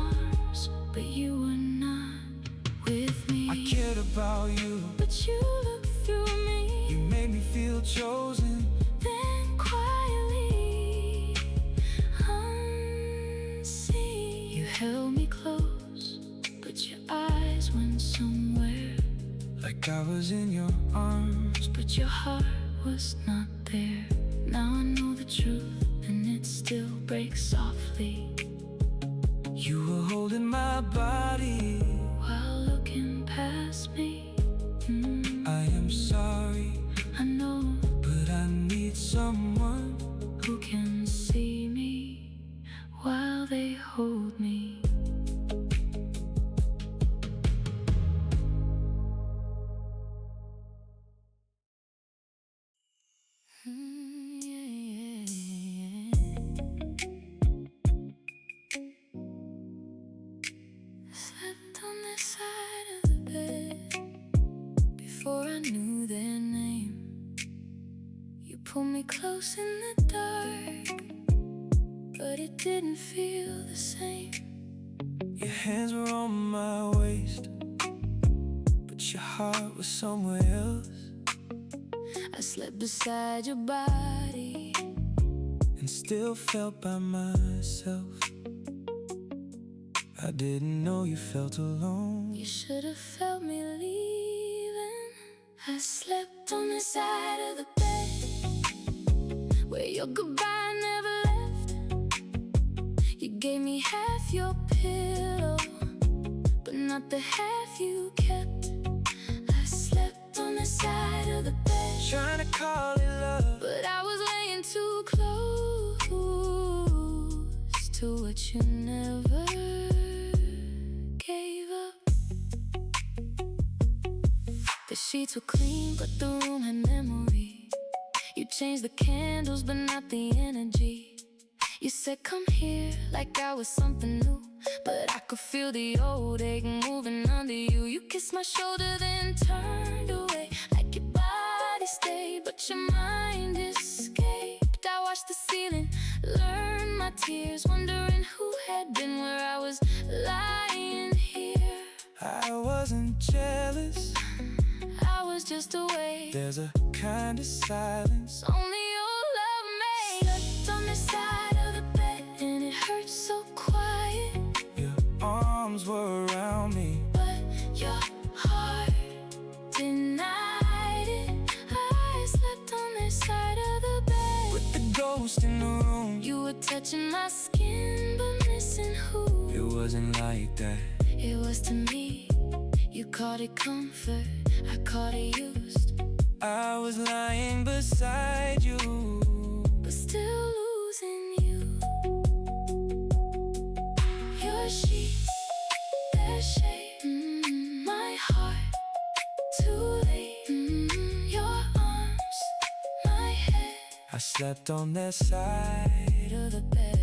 arms, but you were not with me. I cared about you, But you looked through me, you made me feel chosen. then quietly unseen. You held me close, but your eyes went somewhere, Like I was in your arms, but your heart was not there. Now I know the truth, and it still breaks softly, you were holding my body. while looking past me. I am sorry, I know but I need someone. who can see me while they hold me. Slept on this side of the bed before I knew their name. You pulled me close in the dark, but it didn't feel the same. Your hands were on my waist, but your heart was somewhere else. I slept beside your body, and still felt by myself. I didn't know you felt alone. You should have felt me leaving. I slept on the side of the bed where your goodbye never left. You gave me half your pillow, but not the half you kept. I slept on the side of the bed, Trying to call it love, but I was laying too close to what you never gave up. The sheets were clean, but the room had memory. You changed the candles, but not the energy. You said come here like I was something new, but I could feel the old ache moving under you. You kissed my shoulder, then turned away, like your body stayed, but your mind escaped. I watched the ceiling, learned my tears, wondering who had been where I was lying here. I wasn't jealous. I was just away. There's a kind of silence Only your love made. Slept on the side of the bed, and it hurt so quiet. Your arms were around me, But your heart denied it. I slept on this side of the bed with the ghost in the room. You were touching my skin, but missing who. It wasn't like that. It was to me. You called it comfort, I called it used. I was lying beside you, but still losing you. Your sheets, their shape, my heart, too late. Your arms, my head, I slept on their side of the bed.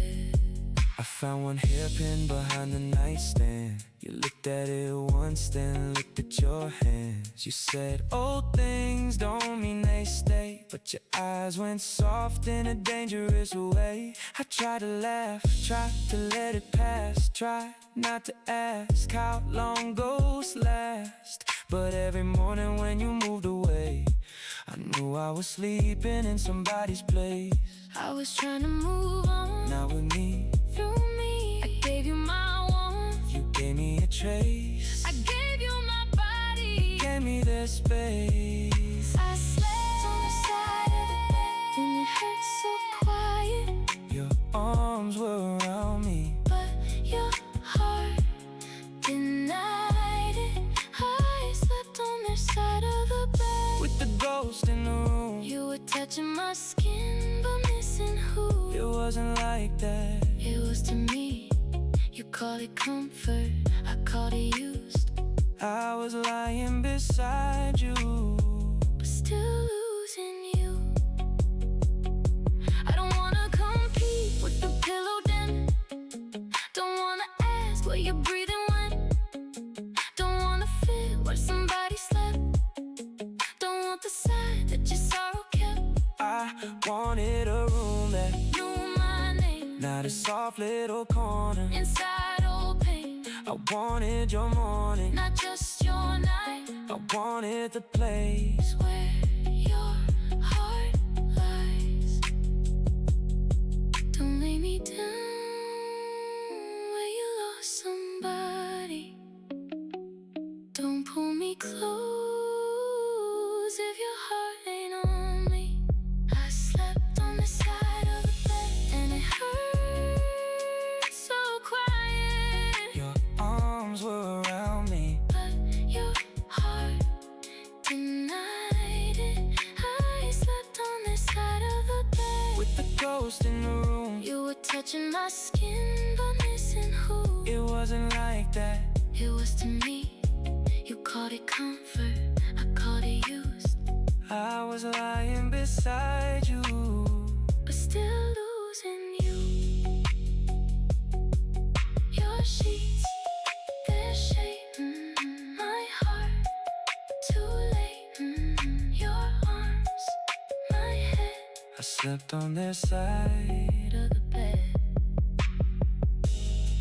I found one hairpin behind the nightstand. You looked at it once, then looked at your hands. You said, old things don't mean they stay, but your eyes went soft in a dangerous way. I tried to laugh, tried to let it pass, tried not to ask how long ghosts last. But every morning when you moved away, I knew I was sleeping in somebody's place. I was trying to move on, Not with me. through me. I gave you my warmth, You gave me a trace, I gave you my body. gave me the space. I slept on the side of the bed, and it hurt so quiet. Your arms were around me, But your heart denied it. I slept on their side of the bed with the ghost in the room. You were touching my skin, but missing who. It wasn't like that. It was to me. You called it comfort, I called it used. I was lying beside you, but still losing you. I don't wanna compete with the pillow den. Don't wanna ask where you're breathing when. Don't wanna fit where somebody slept. Don't want the side that your sorrow kept. I wanted a room that Knew my name, not a soft little corner. inside old pain, I wanted your morning, not just your night. I wanted the place Where your heart lies. Don't lay me down where you lost somebody. Don't pull me close if your heart ain't on me. I slept on the side of the bed, and it hurt so quiet. Your arms were around me, But your heart denied it. I slept on this side of the bed with the ghost in the room. You were touching my skin, but missing who. It wasn't like that. It was to me. You called it comfort, I called it used. I was lying beside you, but still losing you. Your sheets, their shape, my heart, too late. Your arms, my head, I slept on their side. of the bed.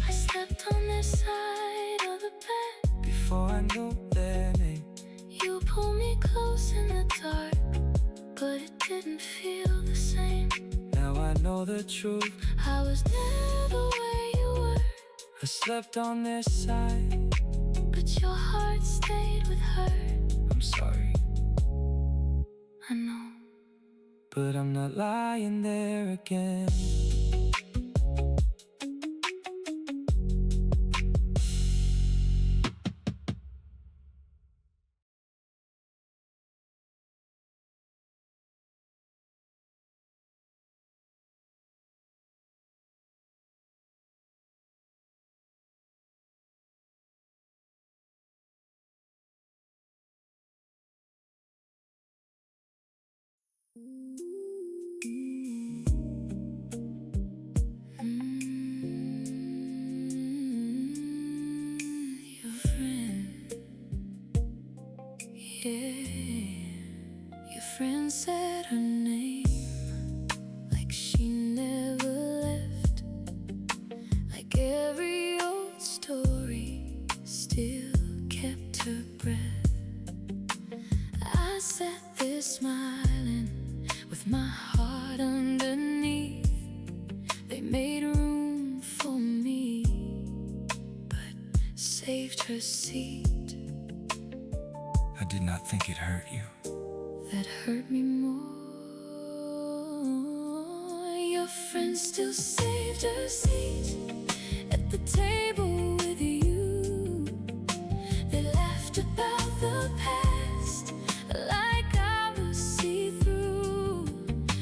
I slept on this side of the bed. Before I knew their name, You pulled me close in the dark, but it didn't feel the same. now I know the truth. I was never where you were. A I slept on their side. but your heart stayed with her. I'm sorry, I know. but I'm not lying there again. Your friend, yeah. Your friend said her name like she never left, like every old story still kept her breath. I sat there smiling with my heart underneath. They made room for me, but saved her seat. I did not think it hurt you. That hurt me more. Your friend still saved her seat at the table with you. They laughed about the past like I was see-through.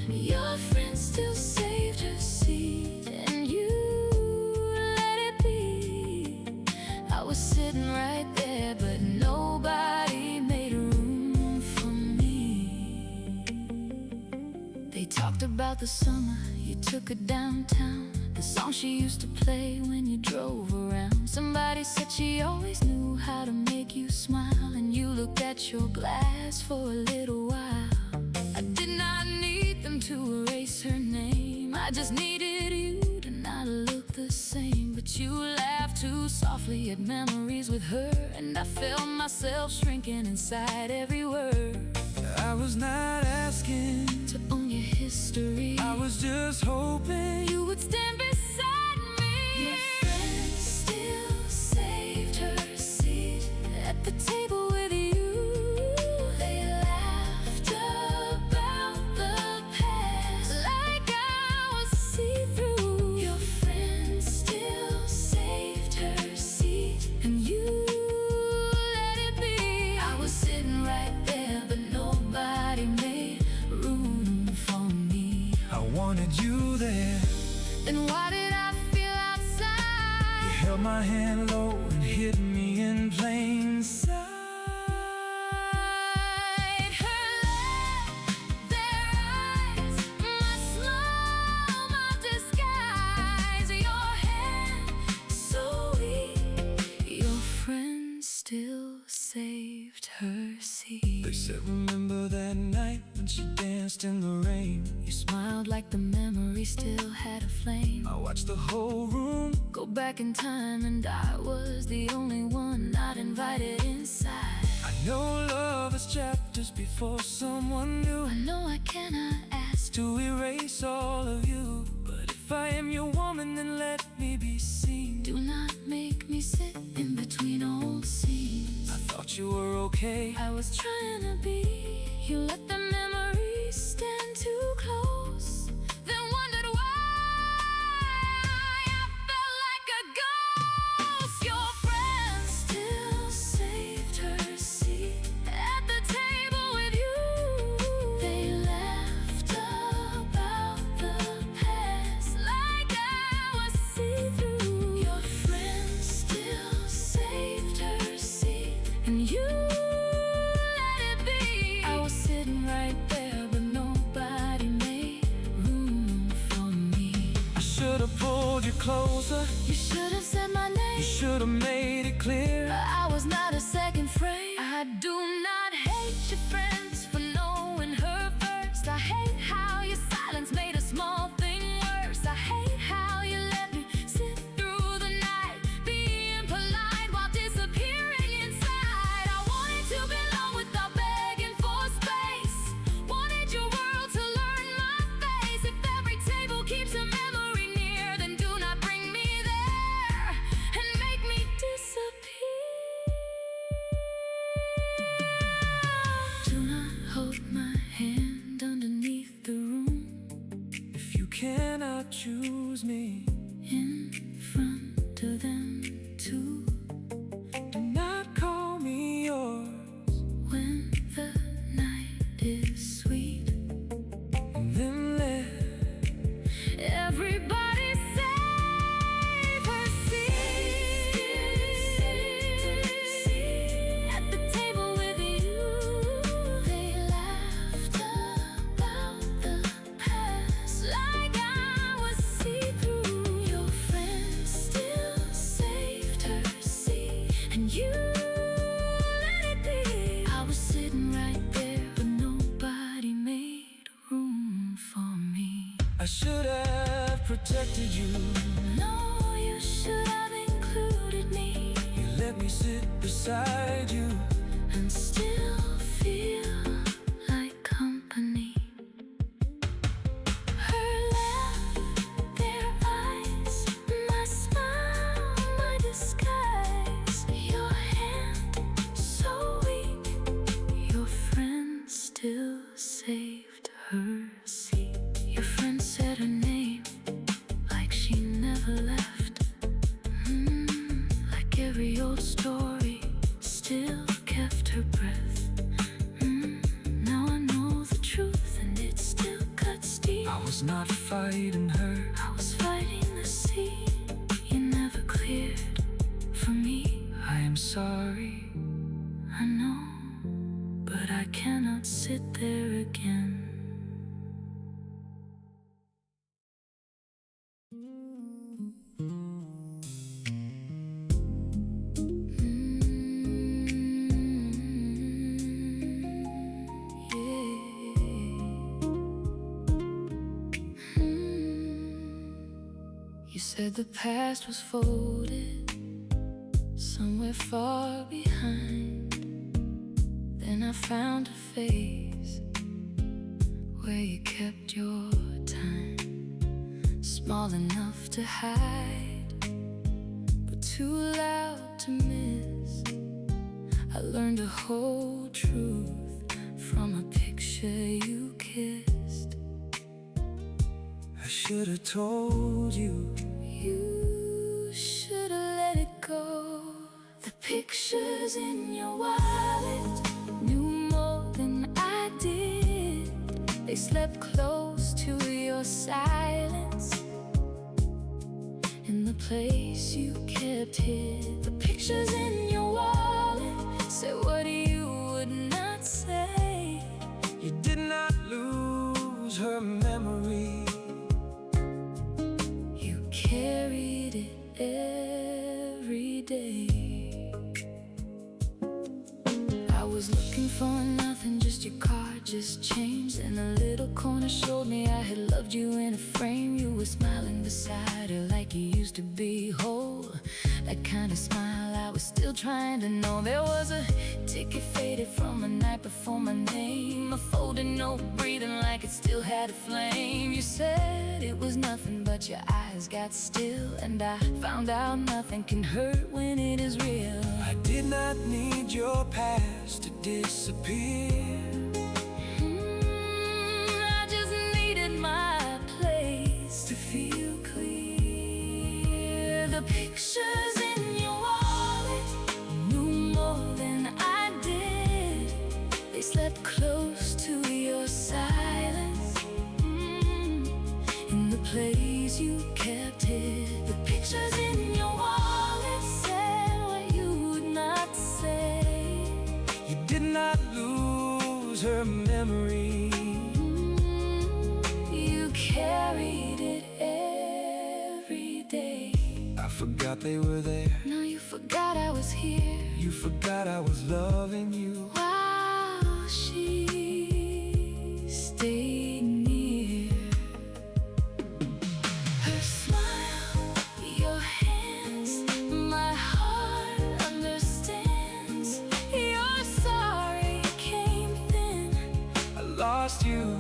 Your friend still saved her seat, and you let it be. I was sitting right there, but nobody made room for me. They talked about the summer you took her downtown, the song she used to play when you drove around. Somebody said she always knew how to make you smile, and you looked at your glass for a little while. I did not need them to erase her name, I just needed you to not look the same. But you laughed too softly at memories with her, and I felt myself shrinking inside every word. I was not asking To own your history, I was just hoping you would stand beside me. Your friend still saved her seat at the table with you. They laughed about the past like I was see-through. Your friend still saved her seat, and you let it be. I was sitting right there, but nobody made room for me. I wanted you there. Then why did I feel You outside? held my hand low and hit me in plain sight. Her laugh, their eyes, my smile, my disguise. Your hand so weak, your friend still saved her seat. They said, remember that night when she danced in the rain? You smiled like the memory still had a flame. I watched the whole room Go back in time, and I was the only one not invited inside. I know love is chapters before someone new I know I cannot ask to erase all of you, but if I am your woman, then let me be seen. do not make me sit in between old scenes. I thought you were okay. I was trying to be. You let the memories stand too close, then wondered why I felt like a ghost. Your friend still saved her seat at the table with you. They laughed about the past like I was see-through. Your friend still saved her seat, and you let it be. I was sitting right there, but nobody made room for me. I should have pulled you closer. You should have said my name. You should have made it clear. I was not a second frame. I do not hate your friends for knowing her first. I hate how your silence made a small thing worse. I hate how you let me sit through the night, being polite while disappearing inside. I wanted to belong without begging for space. Wanted your world to learn my face. If every table keeps a memory near, then do not bring me there. And too. Do not call me yours When the night is sweet, and then let everybody save her seat at the table with you. They laughed about the past like I was see-through. Your friend still saved her seat, and you let it be. I was sitting right there, but nobody made room for me. I should have protected you. No, you should have included me, You let me sit beside you. and still feel like company. Her laugh, their eyes, my smile, my disguise. Your hand, so weak, your friend still saved her seat. Your friend said her name like she never left. Like every old story, still kept her breath. Now I know the truth, and it still cuts deep. I was not fighting her. I was fighting the sea you never cleared for me. I am sorry. I know, but I cannot sit there again. You said the past was folded somewhere far behind. Then I found a phase where you kept your time, small enough to hide, but too loud to miss. I learned a whole truth from a picture you kissed. I should have told you. You should have let it go. The pictures in your wallet knew more than I did. They slept close to your silence, in the place you kept hid. The pictures in your wallet said what you would not say. You did not lose her memory. You carried it every day. I was looking for nothing, just your card just changed, and a little corner showed me I had loved you in a frame. You were smiling beside her like you used to be whole. That kind of smile I was still trying to know. There was a ticket faded from a night before my name, a folded note breathing like it still had a flame. You said it was nothing, but your eyes got still, and I found out nothing can hurt when it is real. I did not need your past to disappear. I just needed my place to feel clear. The pictures in your wallet knew more than I did. They slept close to your silence, in the place you kept hid. The pictures in your wallet said what you would not say. You did not lose her memory. You carried it every day. I forgot they were there. No, you forgot I was here. You forgot I was loving you. While she stayed near. Her smile, your hands, my heart understands. Your sorry came thin. I lost you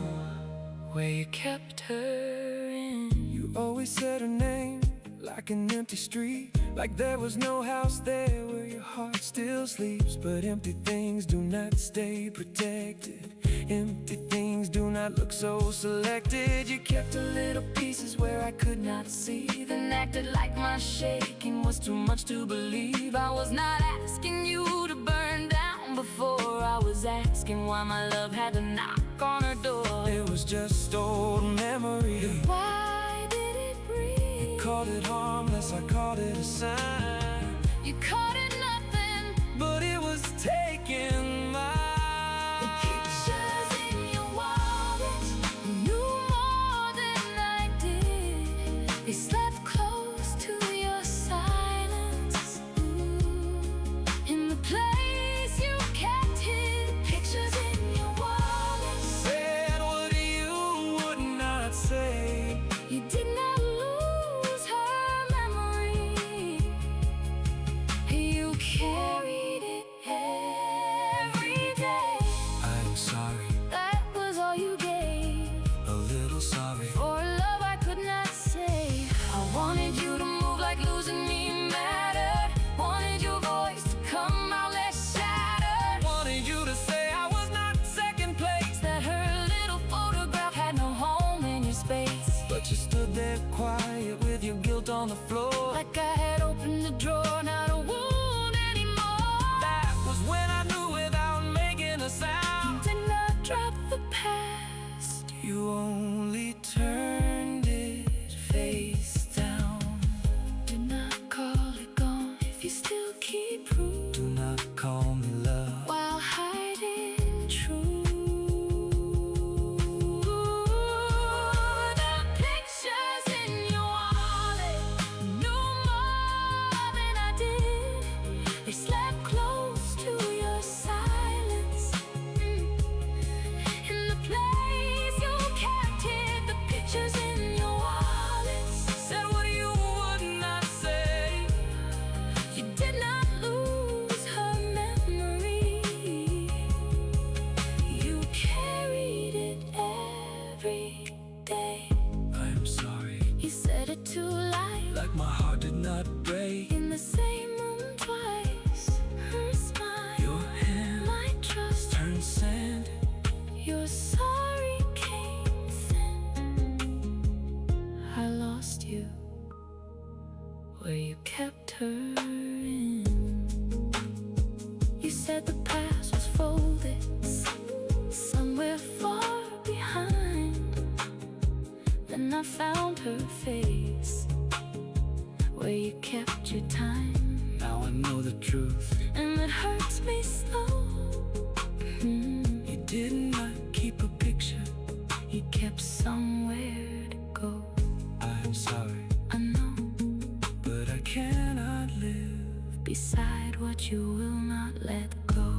Where you kept her in. You always said her name like an empty street, Like there was no house there where your heart still sleeps. But empty things do not stay protected. Empty things do not look so selected. You kept a little pieces where I could not see, then acted like my shaking was too much to believe. I was not asking you to burn down before I was asking why my love had to knock on her door. It was just old memory. Why did it breathe? You called it harmless, I called it a sign. You called it nothing, but it was taking mine. the pictures in your wallet knew more than I did. They slept close to your silence. Ooh. In the place you kept hid, the pictures in your wallet Said what you would not say. you did not lose her memory. You carried it every day. I'm sorry, That was all you gave a little sorry. for a love I could not say. I wanted you to move like losing me mattered. Wanted your voice to come out less shattered. Wanted you to say I was not second place, That her little photograph had no home in your space. but you stood there quiet with your guilt on the floor. Like I had opened the drawer, not a wound anymore. That was when I knew without making a sound. Did not drop the past. You only turned it face down. Do not call it gone if you still keep proof Do not call me love. while hiding truth. The pictures in your wallet knew more than I did. They slept close to your silence. In the place you kept hid, the pictures in your wallet Said what you would not say. you did not lose her memory. You carried it every day. I am sorry, You said it too light like my heart did not break. in the same room twice. Her smile, Your hand my trust, turned sand. your sorry came thin. I lost you where you kept her in. You said the past was folded somewhere far behind. Then I found her face where you kept your time. Now I know the truth. And it hurts me so. You did not keep a picture. You kept somewhere to go. I'm sorry, I know, but I cannot live. beside what you will not let go.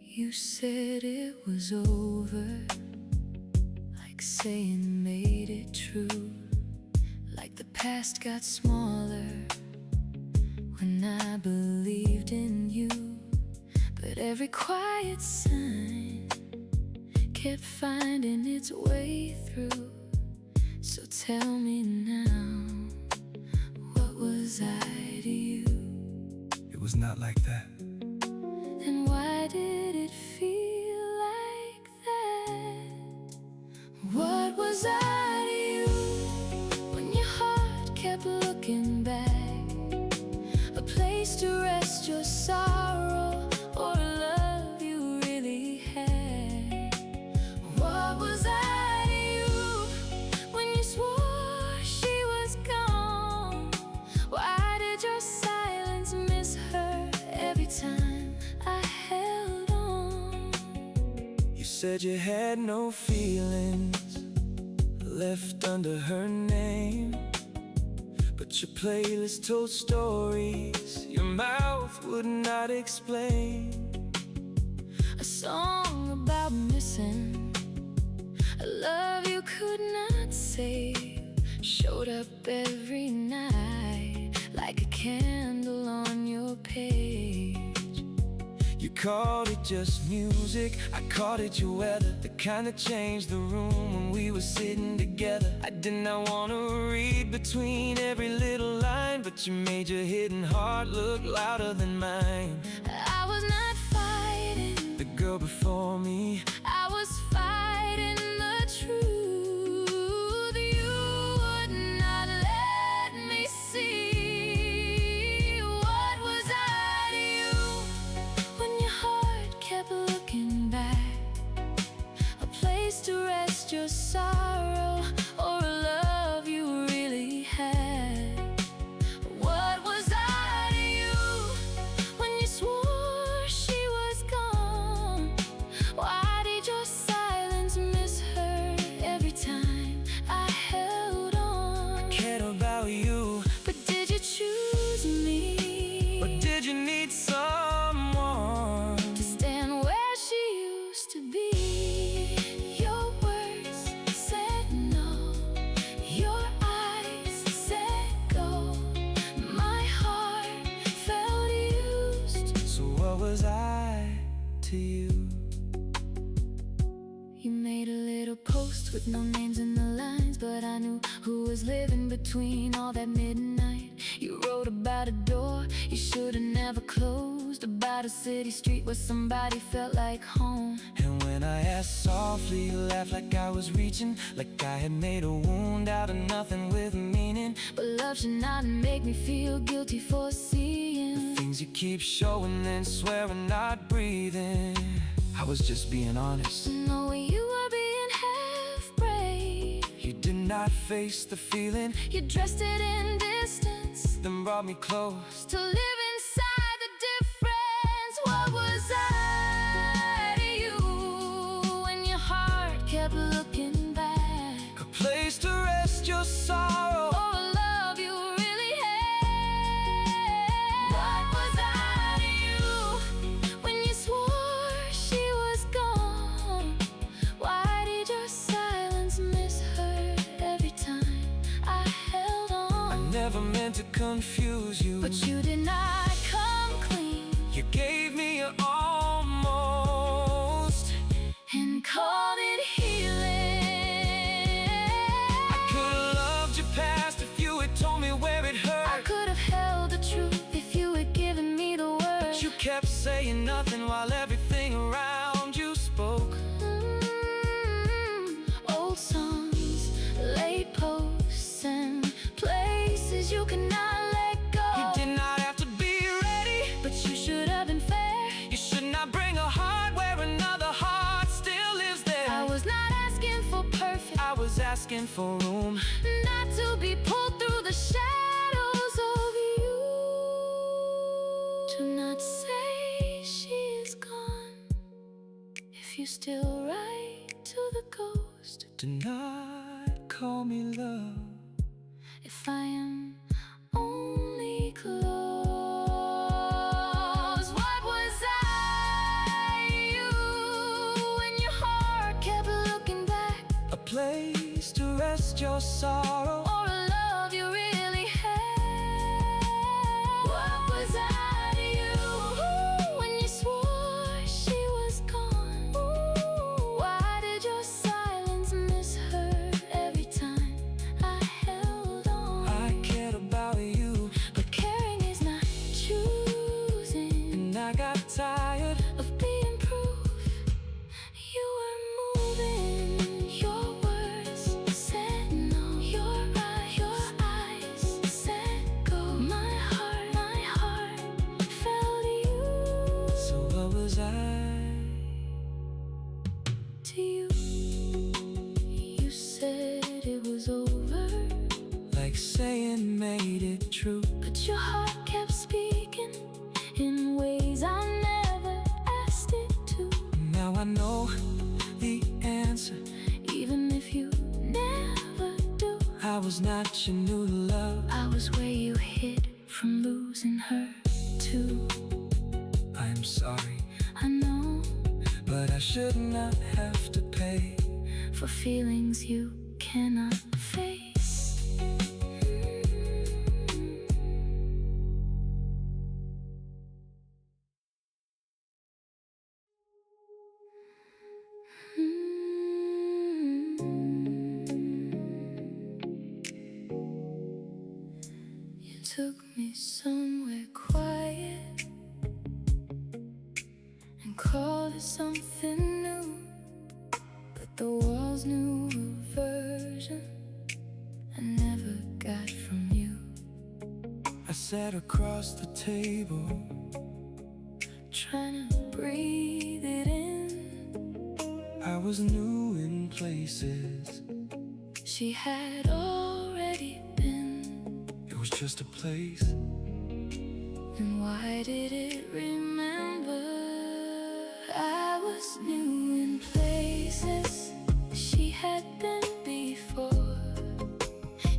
You said it was over, like saying made it true. Like the past got smaller when I believed in you. But every quiet sign kept finding its way through. So tell me now, what was I to you? It was not like that. And why did it feel like that? What was I to you when your heart kept looking back? A place to rest your sorrow, or a love you really had? What was I to you when you swore she was gone? Why did your silence miss her every time I held on? You said you had no feelings left under her name, but your playlist told stories your mouth would not explain. A song about missing a love you could not see. safe, showed up every night like a candle on your page. You called it just music, I called it your weather, the kind that changed the room when we were sitting together. I did not want to read between every little line, but you made your hidden heart look louder than mine. I was not fighting the girl before me, I was fighting the truth. You would not let me see what was I to you. When your heart kept looking back, a place to rest your sorrow, or a love you really had. What was I to you when you swore she was gone? Why did your silence miss her every time I held on? I cared about you, But did you choose me? or did you need someone To stand where she used to be? Your words said no, your eyes said go. My heart felt used. So what was I to you? You made a little post with no names in the lines, but I knew who was living between all that midnight. You wrote about a door you should have never closed, about a city street where somebody felt like home. And when I asked softly, you laughed like I was reaching, like I had made a wound out of nothing with meaning. But love should not make me feel guilty for seeing Things you keep showing, then swearing not breathing. I was just being honest. knowing you were being half brave. You did not face the feeling, You dressed it in distance then brought me close. to live inside the difference. What was I to you when your heart kept looking back? A place to rest your sorrow, Or a love you really had? What was I to you when you swore she was gone? Why did your silence miss her every time I held on? I never meant to confuse you, But you did not come clean you gave me your almost, and called it healing. I could've loved you past if you had told me where it I hurt. could have held the truth if you had given me the word. But you kept saying nothing while everything around you spoke. Old songs, late posts, and places you cannot let go. You did not have to be ready, But you should have been fair. you should not bring a heart where another heart still lives there. I was not asking for perfect, I was asking for room, not to be pulled through the shadows of you. Do not say she is gone if you still write to the ghost. do not call me love. If I am only close, what was I to you when your heart kept looking back? A place to rest your sorrow, Or a love you really had? What was I to you when you swore she was gone? Why did your silence miss her every time I held on? I cared about you, But caring is not choosing and I got tired. of being proof. You were moving, your words said no, your eyes said go. My heart felt you So what was I to you. You said it was over, like saying made it true? but your heart kept speaking in ways I never asked it to. Now I know the answer, Even if you never do, I was not your new love. I was where you hid from losing her too. I'm sorry, I know, but I should not have to pay for feelings you cannot took me somewhere quiet and called it something new, but the walls knew a version I never got from you. I sat across the table, trying to breathe it in. I was new in places. She had already been. It was just a place. And why did it remember? I was new in places she had been before.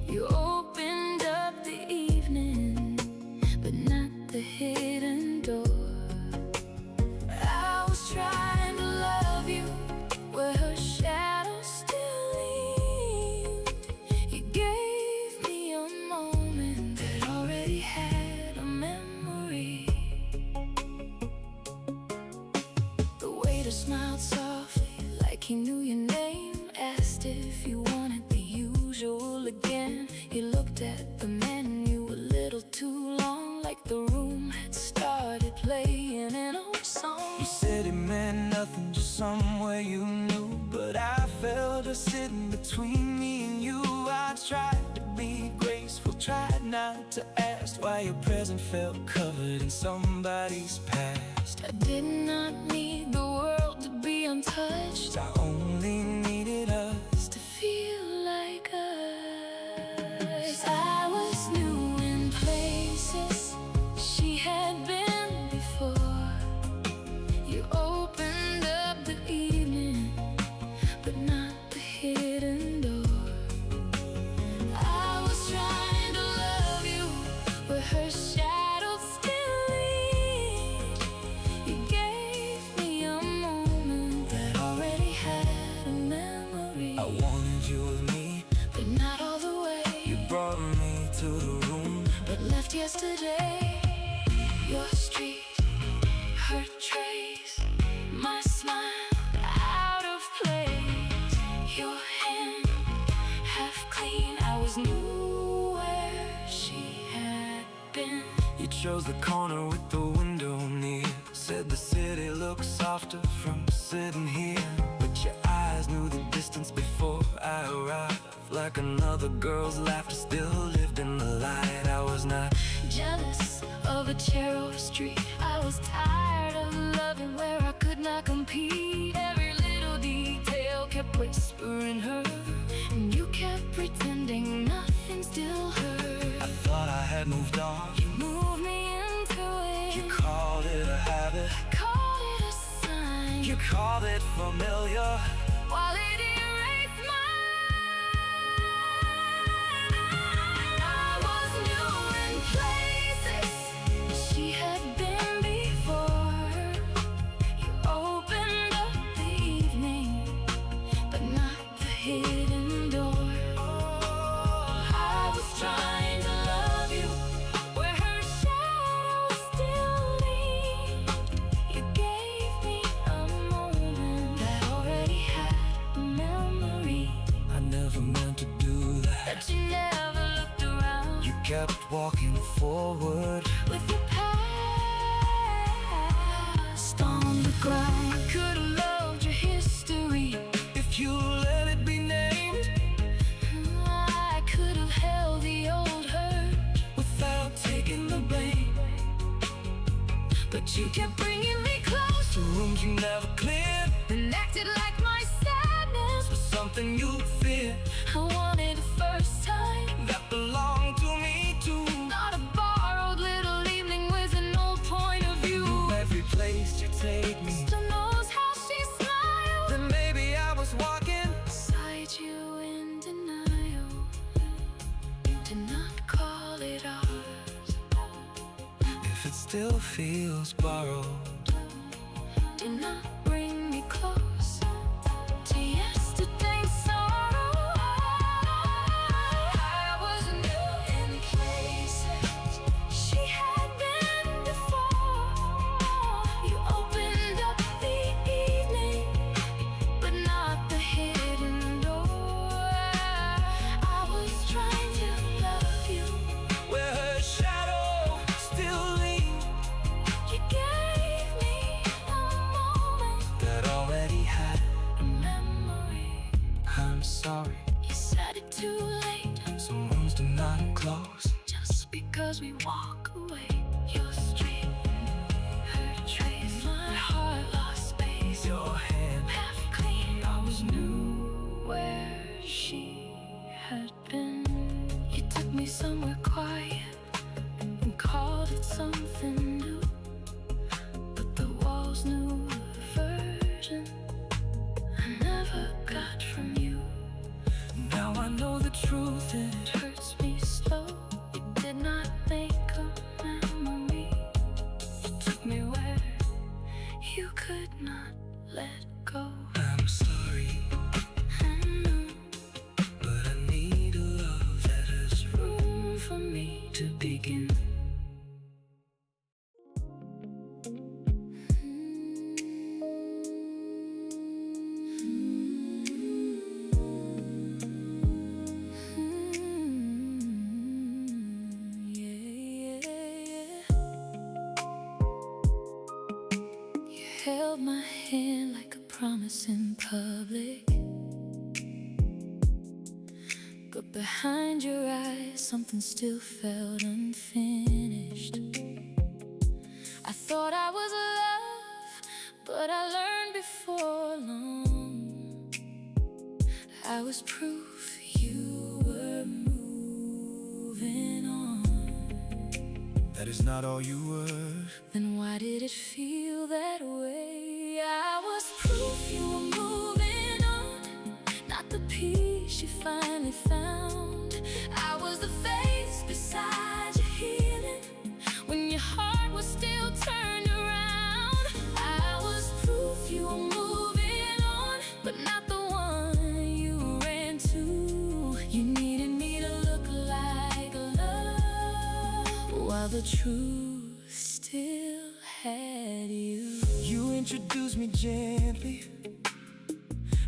You opened up the evening, but not the hidden door. I was trying to love you where her shadow still leaned. You gave me a moment that already had a memory. The waiter smiled softly like he knew your name, asked if you wanted the usual again. He looked at the menu a little too long, like the room had started playing an old song. You said it meant nothing, just somewhere you knew, but I felt her sitting between me and you. I tried to be graceful, tried not to ask why your present felt covered in somebody's past. I did not need the world to be untouched. I only needed us to feel like us. I was new in places she had been before. You opened up the evening, but not the hidden door. I was trying to love you where her shadow still leaned. You gave me a moment that already had a memory. I wanted you with me, but not all the way. you brought me to the room, but left yesterday. Your street, her trace, my smile out of place. Your hand half clean, I was new where she had been. you chose the corner with the window near. Said the city looks softer from sitting here, but your eyes knew the distance before I arrived. Like another girl's laughter still lived in the light. I was not jealous of a chair or a street. I was tired of loving where I could not compete. Every little detail kept whispering her, and you kept pretending nothing still hurt. I thought I had moved on. You moved me into it. You called it a habit. I called it a sign. You called it familiar. While it erased mine. I was new in places she had been before. You opened up the evening, but not the hidden door. I was trying to love you where her shadow still leaned. You gave me a moment that already had a memory. I never meant to do that. But you never looked around. You kept walking forward. With your past on the ground. I could've loved your history If you let it be named, I could've held the old hurt without taking the blame. but you kept bringing me close To rooms you never cleared, and acted like my sadness was something you feared. I wanted a first time, That belonged to me too. not a borrowed little evening with an old point of view. Every place you take me, Still knows how she smiled then maybe I was walking. beside you in denial. Did not call it ours. If it still feels borrowed, Did not bring me close to yesterday's sorrow. I was new in places she had been before. You opened up the evening, but not the hidden door. I was trying to love you where her shadow close. Just because we walk away, your street hurt trace, my heart lost space. Your hand Half clean, I was new where she had been. You took me somewhere quiet and called it something new, but the walls knew the version I never got from you. now I know the truth and It hurts me slow. You did not make a memory. You took me where you could not let go. I'm sorry, I know but I need a love that has room for me to begin. Held my hand like a promise in public, but behind your eyes something still felt unfinished. I thought I was love, but I learned before long I was proof you were moving on. That is not all you were. Then why did it feel that way? I was proof you were moving on, not the peace you finally found. I was the face beside you healing when your heart was still turned around. I was proof you were moving on, but not the one you ran to. You needed me to look like love, while the truth still had you. You introduced me gently,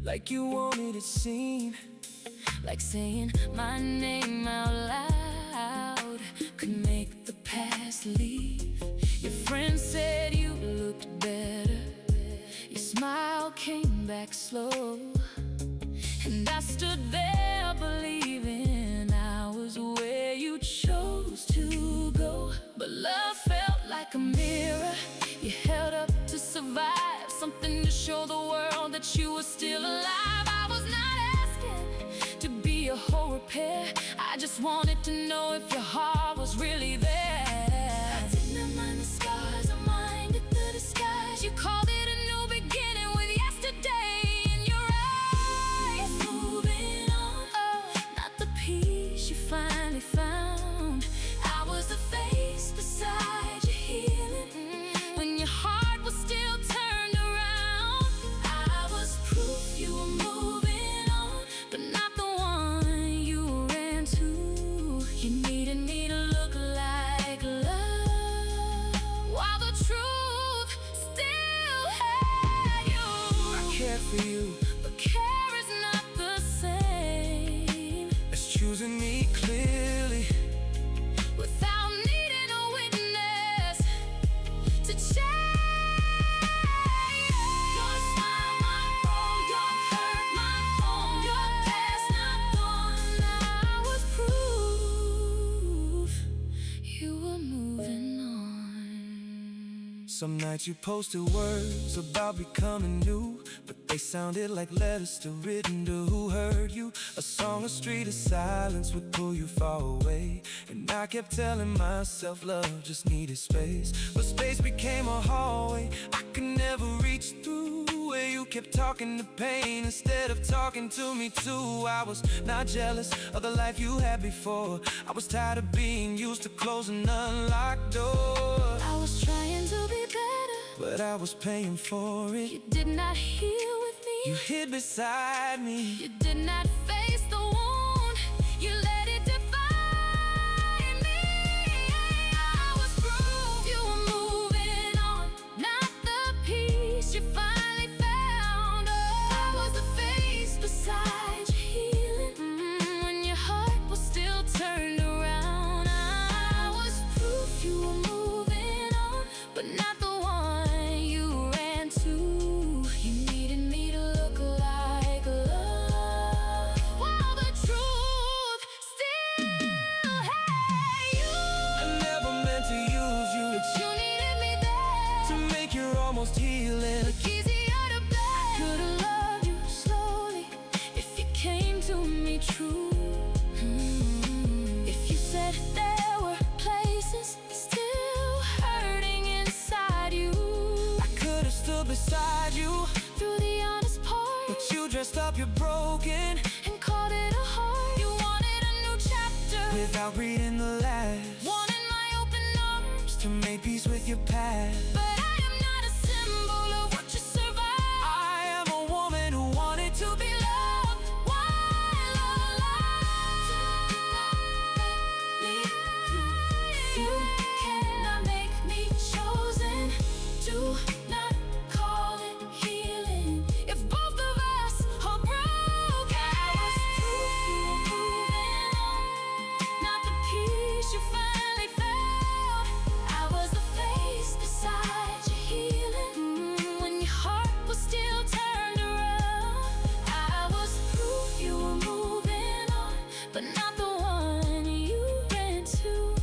like you wanted it seen. Like saying my name out loud could make the past leave. Your friends said you looked better. Your smile came back slow, and I stood there believing I was where you chose to go. But love felt like a mirror you held up to survive, something to show the world that you were still alive. I was not asking to be a whole repair, I just wanted to know if your heart was really there. I did not mind the scars, I minded the disguise. You called it a new beginning with yesterday in your eyes. Moving on, not the peace you finally found. I was the face beside you healing when your heart was still turned around. I was proof you were moving on, but not the one you ran to. You needed me to look like love, while the truth still had you. I cared for you, but care is not the same as choosing me clearly, without needing a witness to change. Your smile, my role, your hurt, my home, your past not gone. I was proof you were moving on. Some nights you posted words about becoming new, but they sounded like letters still written to who heard you. A song, a street of silence would pull you far away, and I kept telling myself love just needed space. But space became a hallway I could never reach through, where you kept talking to pain instead of talking to me too. I was not jealous of the life you had before. I was tired of being used to close an unlocked door. I was trying to be better, But I was paying for it. you did not heal with You me. hid beside me. You did not face the wound, you let it define me. I was proof you were moving on, not the peace you finally found. I was the face beside you healing when your heart was still turned around. I was proof you were moving on, but not the one you ran to. You needed me to look like love, without reading the last. Wanting my open arms To make peace with your past. but I am not a symbol of what you survived. I am a woman who wanted to be Love while alive. You cannot make me chosen. Do not call it healing if both of us are broken. I was proof you were moving on, not the piece you finally found. I was the face beside you healing when your heart was still turned around. I was proof you were moving on, but not the one you ran to.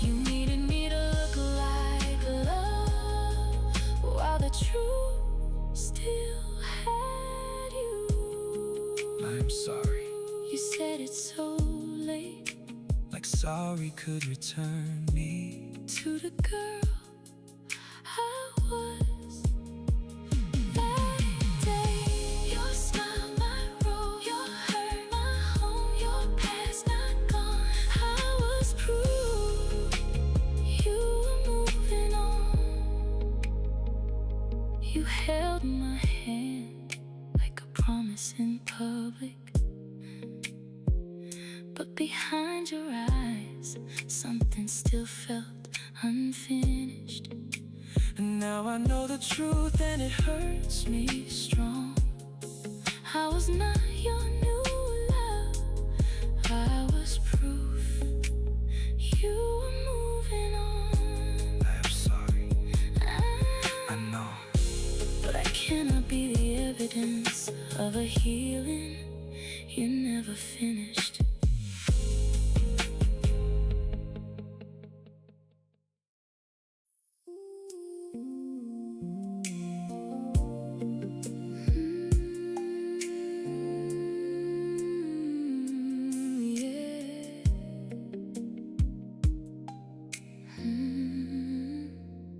You needed me to look like love, while the truth still had you. I'm sorry. You said it's so late Like sorry could return me. to the girl I was that day. Your smile, my role, your hurt, my home, your past not gone. I was proof you were moving on. You held my hand like a promise in public, but behind your eyes, something still felt unfinished. And now I know the truth and it hurts me Strong, I was not your new love. I was proof you were moving on. I'm sorry. I know. But I cannot be the evidence of a healing you never finished.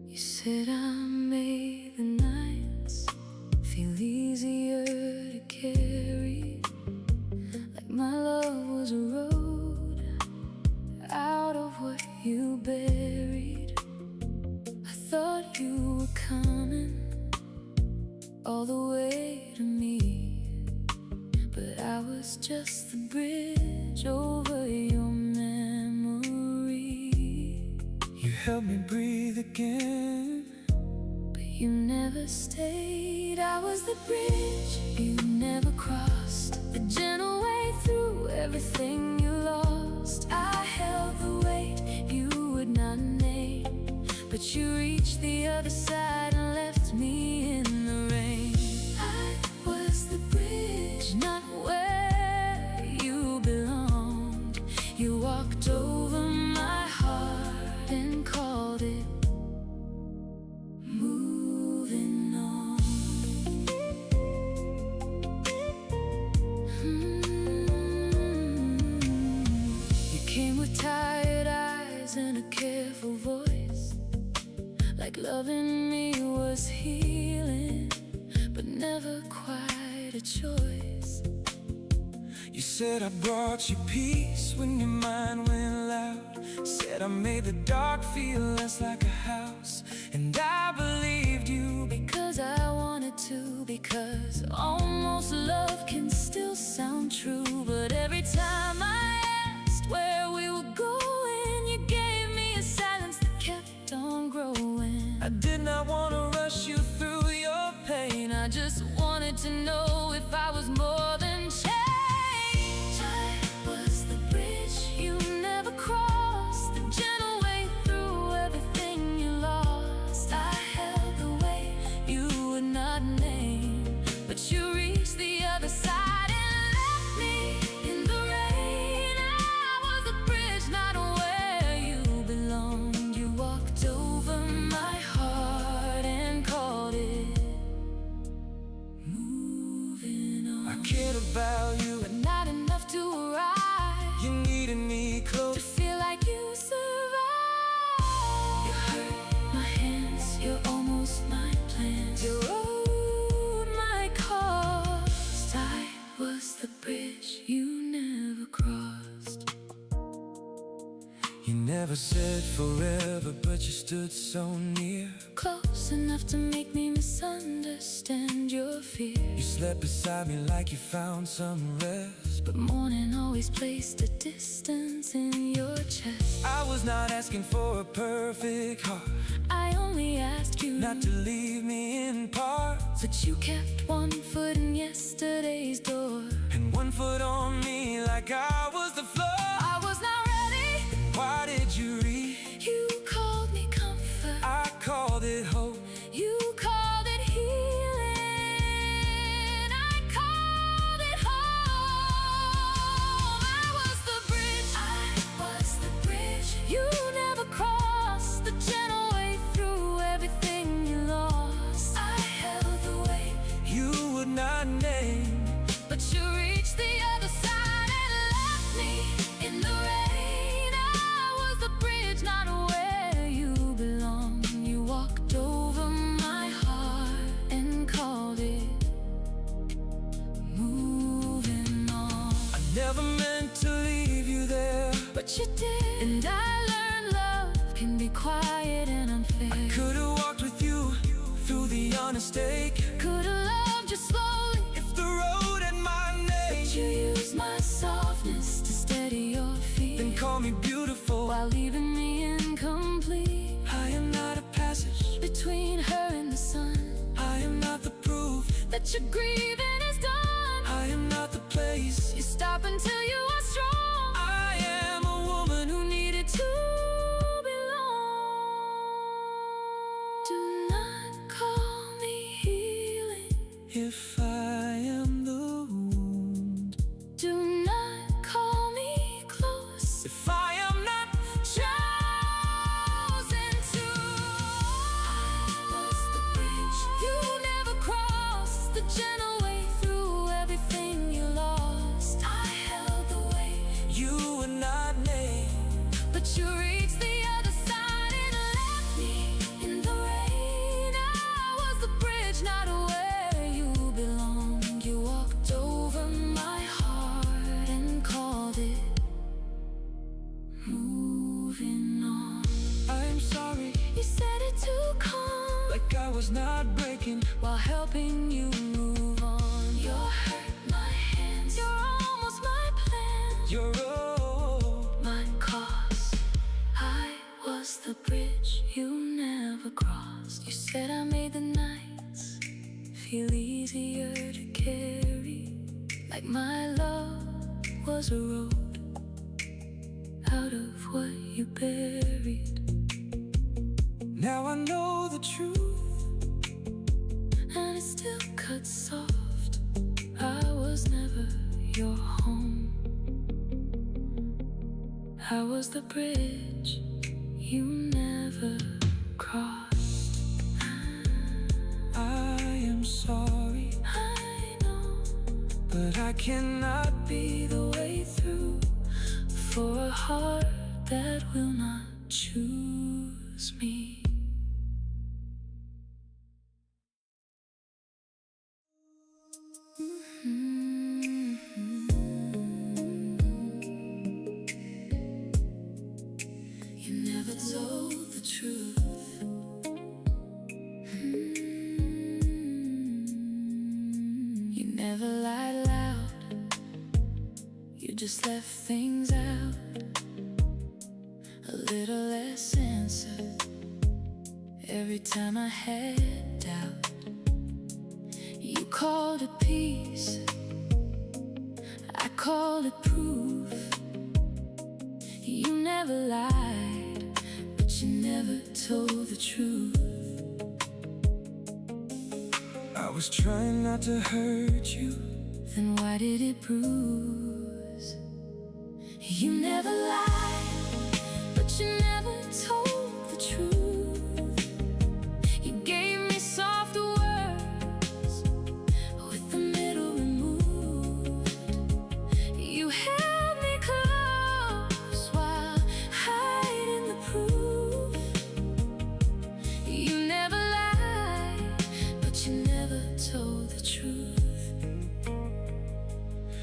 You said I made the nights feel easier to carry, like my love was a road out of what you buried. I thought you were coming all the way to me, but I was just the bridge over your memory. You helped me breathe again. But you never stayed. I was the bridge you never crossed, the gentle way through everything you lost. I held the weight you would not name, but you reached the other side and left me in the rain. I was the bridge, not where you belonged. You walked over my heart and called it moving on. You came with tired eyes and a careful voice, like loving me was healing, but never quite a choice. You said I brought you peace when your mind went loud. Said I made the dark feel less like a house. And I believed you Because I wanted to, because almost love can still sound true. But every time I asked where we were going, you gave me a silence that kept on growing. I did not want to rush you through your pain. I just wanted to know if I was more than change. I was the bridge you never crossed, the gentle way through everything you lost. I held the weight you would not name, but you reached the other side and left me in the rain. I was the You never said forever, but you stood so near, close enough to make me misunderstand your fear. You slept beside me like you found some rest, but morning always placed a distance in your chest. I was not asking for a perfect heart, I only asked you not to leave me in parts, but you kept one foot in yesterday's door and one foot on me like I was the floor. I was not ready. Why did you read? You called me comfort, I called it hope. you called it healing, I called it home. I was the bridge, you never crossed, the gentle way through everything you lost. I held the weight You would not name, but you reached the other side and left me in the rain. I was the bridge, not where you belong. You walked over my heart and called it moving on. I never meant to leave you there, But you did, and I learned love can be quiet and unfair. could've walked with you through the honest ache, Could've loved you slowly, if the road had my name. but you used my softness to steady your feet, Then call me beautiful, while leaving me incomplete. I am not a passage, Between her and the sun, I am not the proof, that your grieving is done. I am not the place. You stop until you are strong. I am a woman who Needed to belong. Do not call me healing, if I am the wound, do not call me close, if I am not chosen to. I was the bridge you never crossed, the gentle way through everything you lost. I held the weight, you would not name, but you reached the other side and left me in the rain. I was the bridge, not where you belong. You walked over my heart and called it moving on. I am sorry, You said it too calm, like I was not breaking, while helping you move on. You're hurt, my hands, you're almost my plan, you're old. my cause. I was the bridge you never crossed. You said I made the nights feel easier to carry, like my love was a road out of what you buried. Now I know the truth, And it still cuts soft. I was never your home. I was the bridge you never crossed. I am sorry, I know, but I cannot be the way through for a heart that will not choose me. You never told the truth. You never lied loud. You just left things out, a little less answered every time I had doubt. You called it peace, I called it proof. You never lied, but you never told the truth. I was trying not to hurt you, Then why did it bruise? You never lied, but you never told the truth. You gave me soft words with the middle removed. You held me close while hiding the proof. You never lied, but you never told the truth.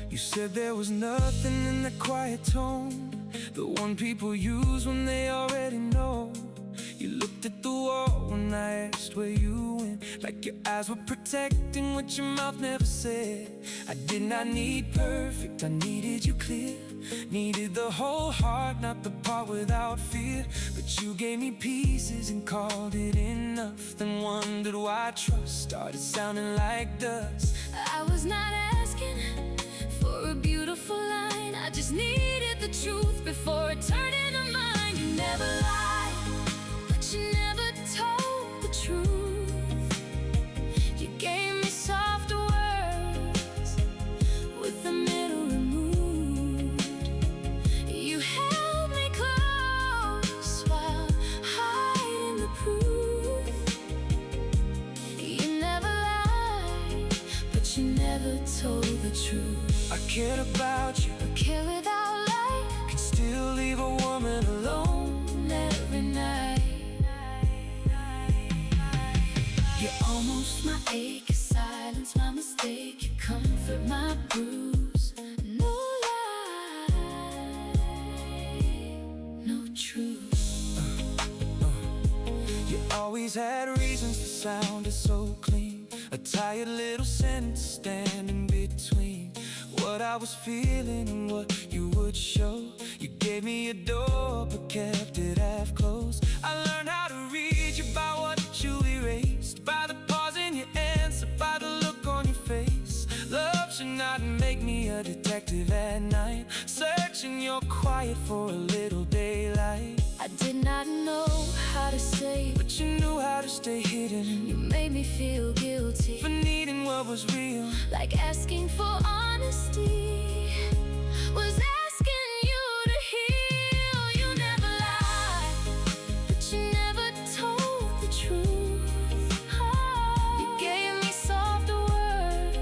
you said there was nothing in the quiet tone the one people use when they already know. You looked at the wall when I asked where you went, like your eyes were protecting what your mouth never said. I did not need perfect, I needed you clear. Needed the whole heart, not the part without fear. But you gave me pieces and called it enough, then wondered why trust started sounding like dust. I was not asking for a beautiful line, I just needed the truth before it turned into mine. You never lied, but you never told the truth. You gave me soft words with the middle removed. You held me close while hiding the proof. You never lied, but you never told the truth. I cared about you, A care without light can still leave a woman alone every night. You're almost my ache, silence my mistake. You comfort my bruise. No lie, no truth. You always had reasons for sounding so clean, a tired little sentence standing between what I was feeling and what you would show. You gave me a door but kept it half closed. I learned how to read you by what you erased, by the pause in your answer, by the look on your face. Love should not make me a detective at night, searching your quiet for a little daylight. I did not know how to say, but you knew how to stay hidden. you made me feel guilty for needing what was real, like asking for honesty was asking you to heal. You never lied, but you never told the truth. You gave me soft words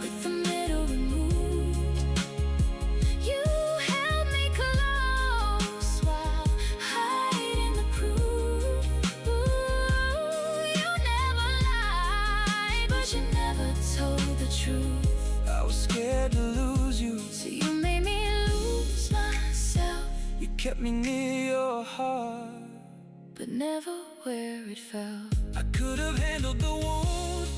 with the middle removed. You held me close while hiding the proof. You never lied, but you never told the truth. I was scared to lose you, So you made me lose myself, you kept me near your heart, but never where it felt. I could have handled the wound,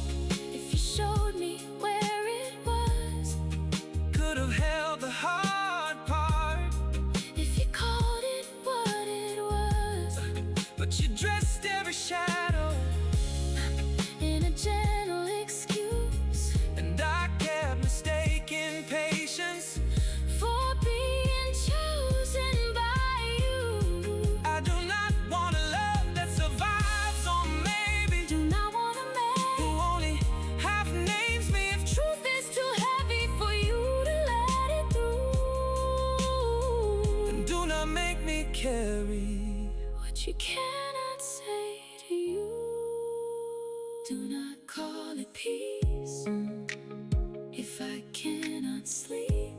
If you showed me where it was, could have held the hard part, if you called it what it was, but you dressed every shadow, in a gentle excuse and I kept mistaking patience for being chosen by you. I do not want a love that survives on maybe, Do not want a who man only half names me if truth is too heavy for you to let it through. and do not make me carry What you cannot say to you. Do not call it peace if I cannot sleep.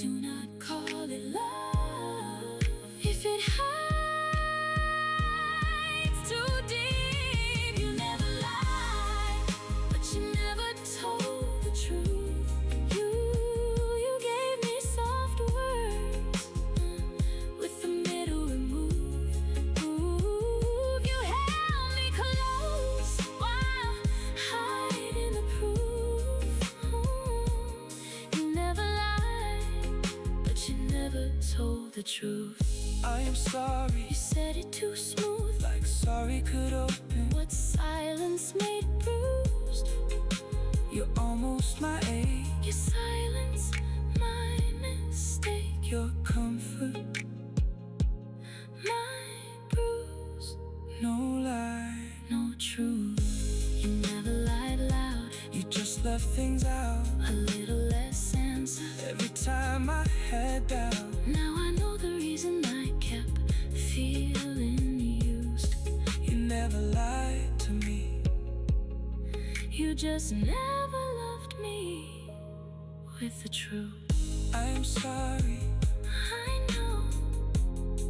Do not call it love if it hides too deep. You never lied, but you never told the truth. You gave me soft words with the middle removed. You held me close while hiding the proof. You never lied, but you never told the truth. I am sorry, You said it too smooth, like sorry could open. what silence made bruised. You're almost my ache, Your silence, my mistake, your comfort, my bruise, no lie. no truth. You never lied loud, You just left things out a little less answer. every time I had doubt. Now I know the reason I kept feeling used. You never lied to me, You just never loved me with the truth. I am sorry. I know,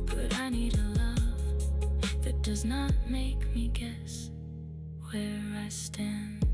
but I need a love that does not make me guess where I stand.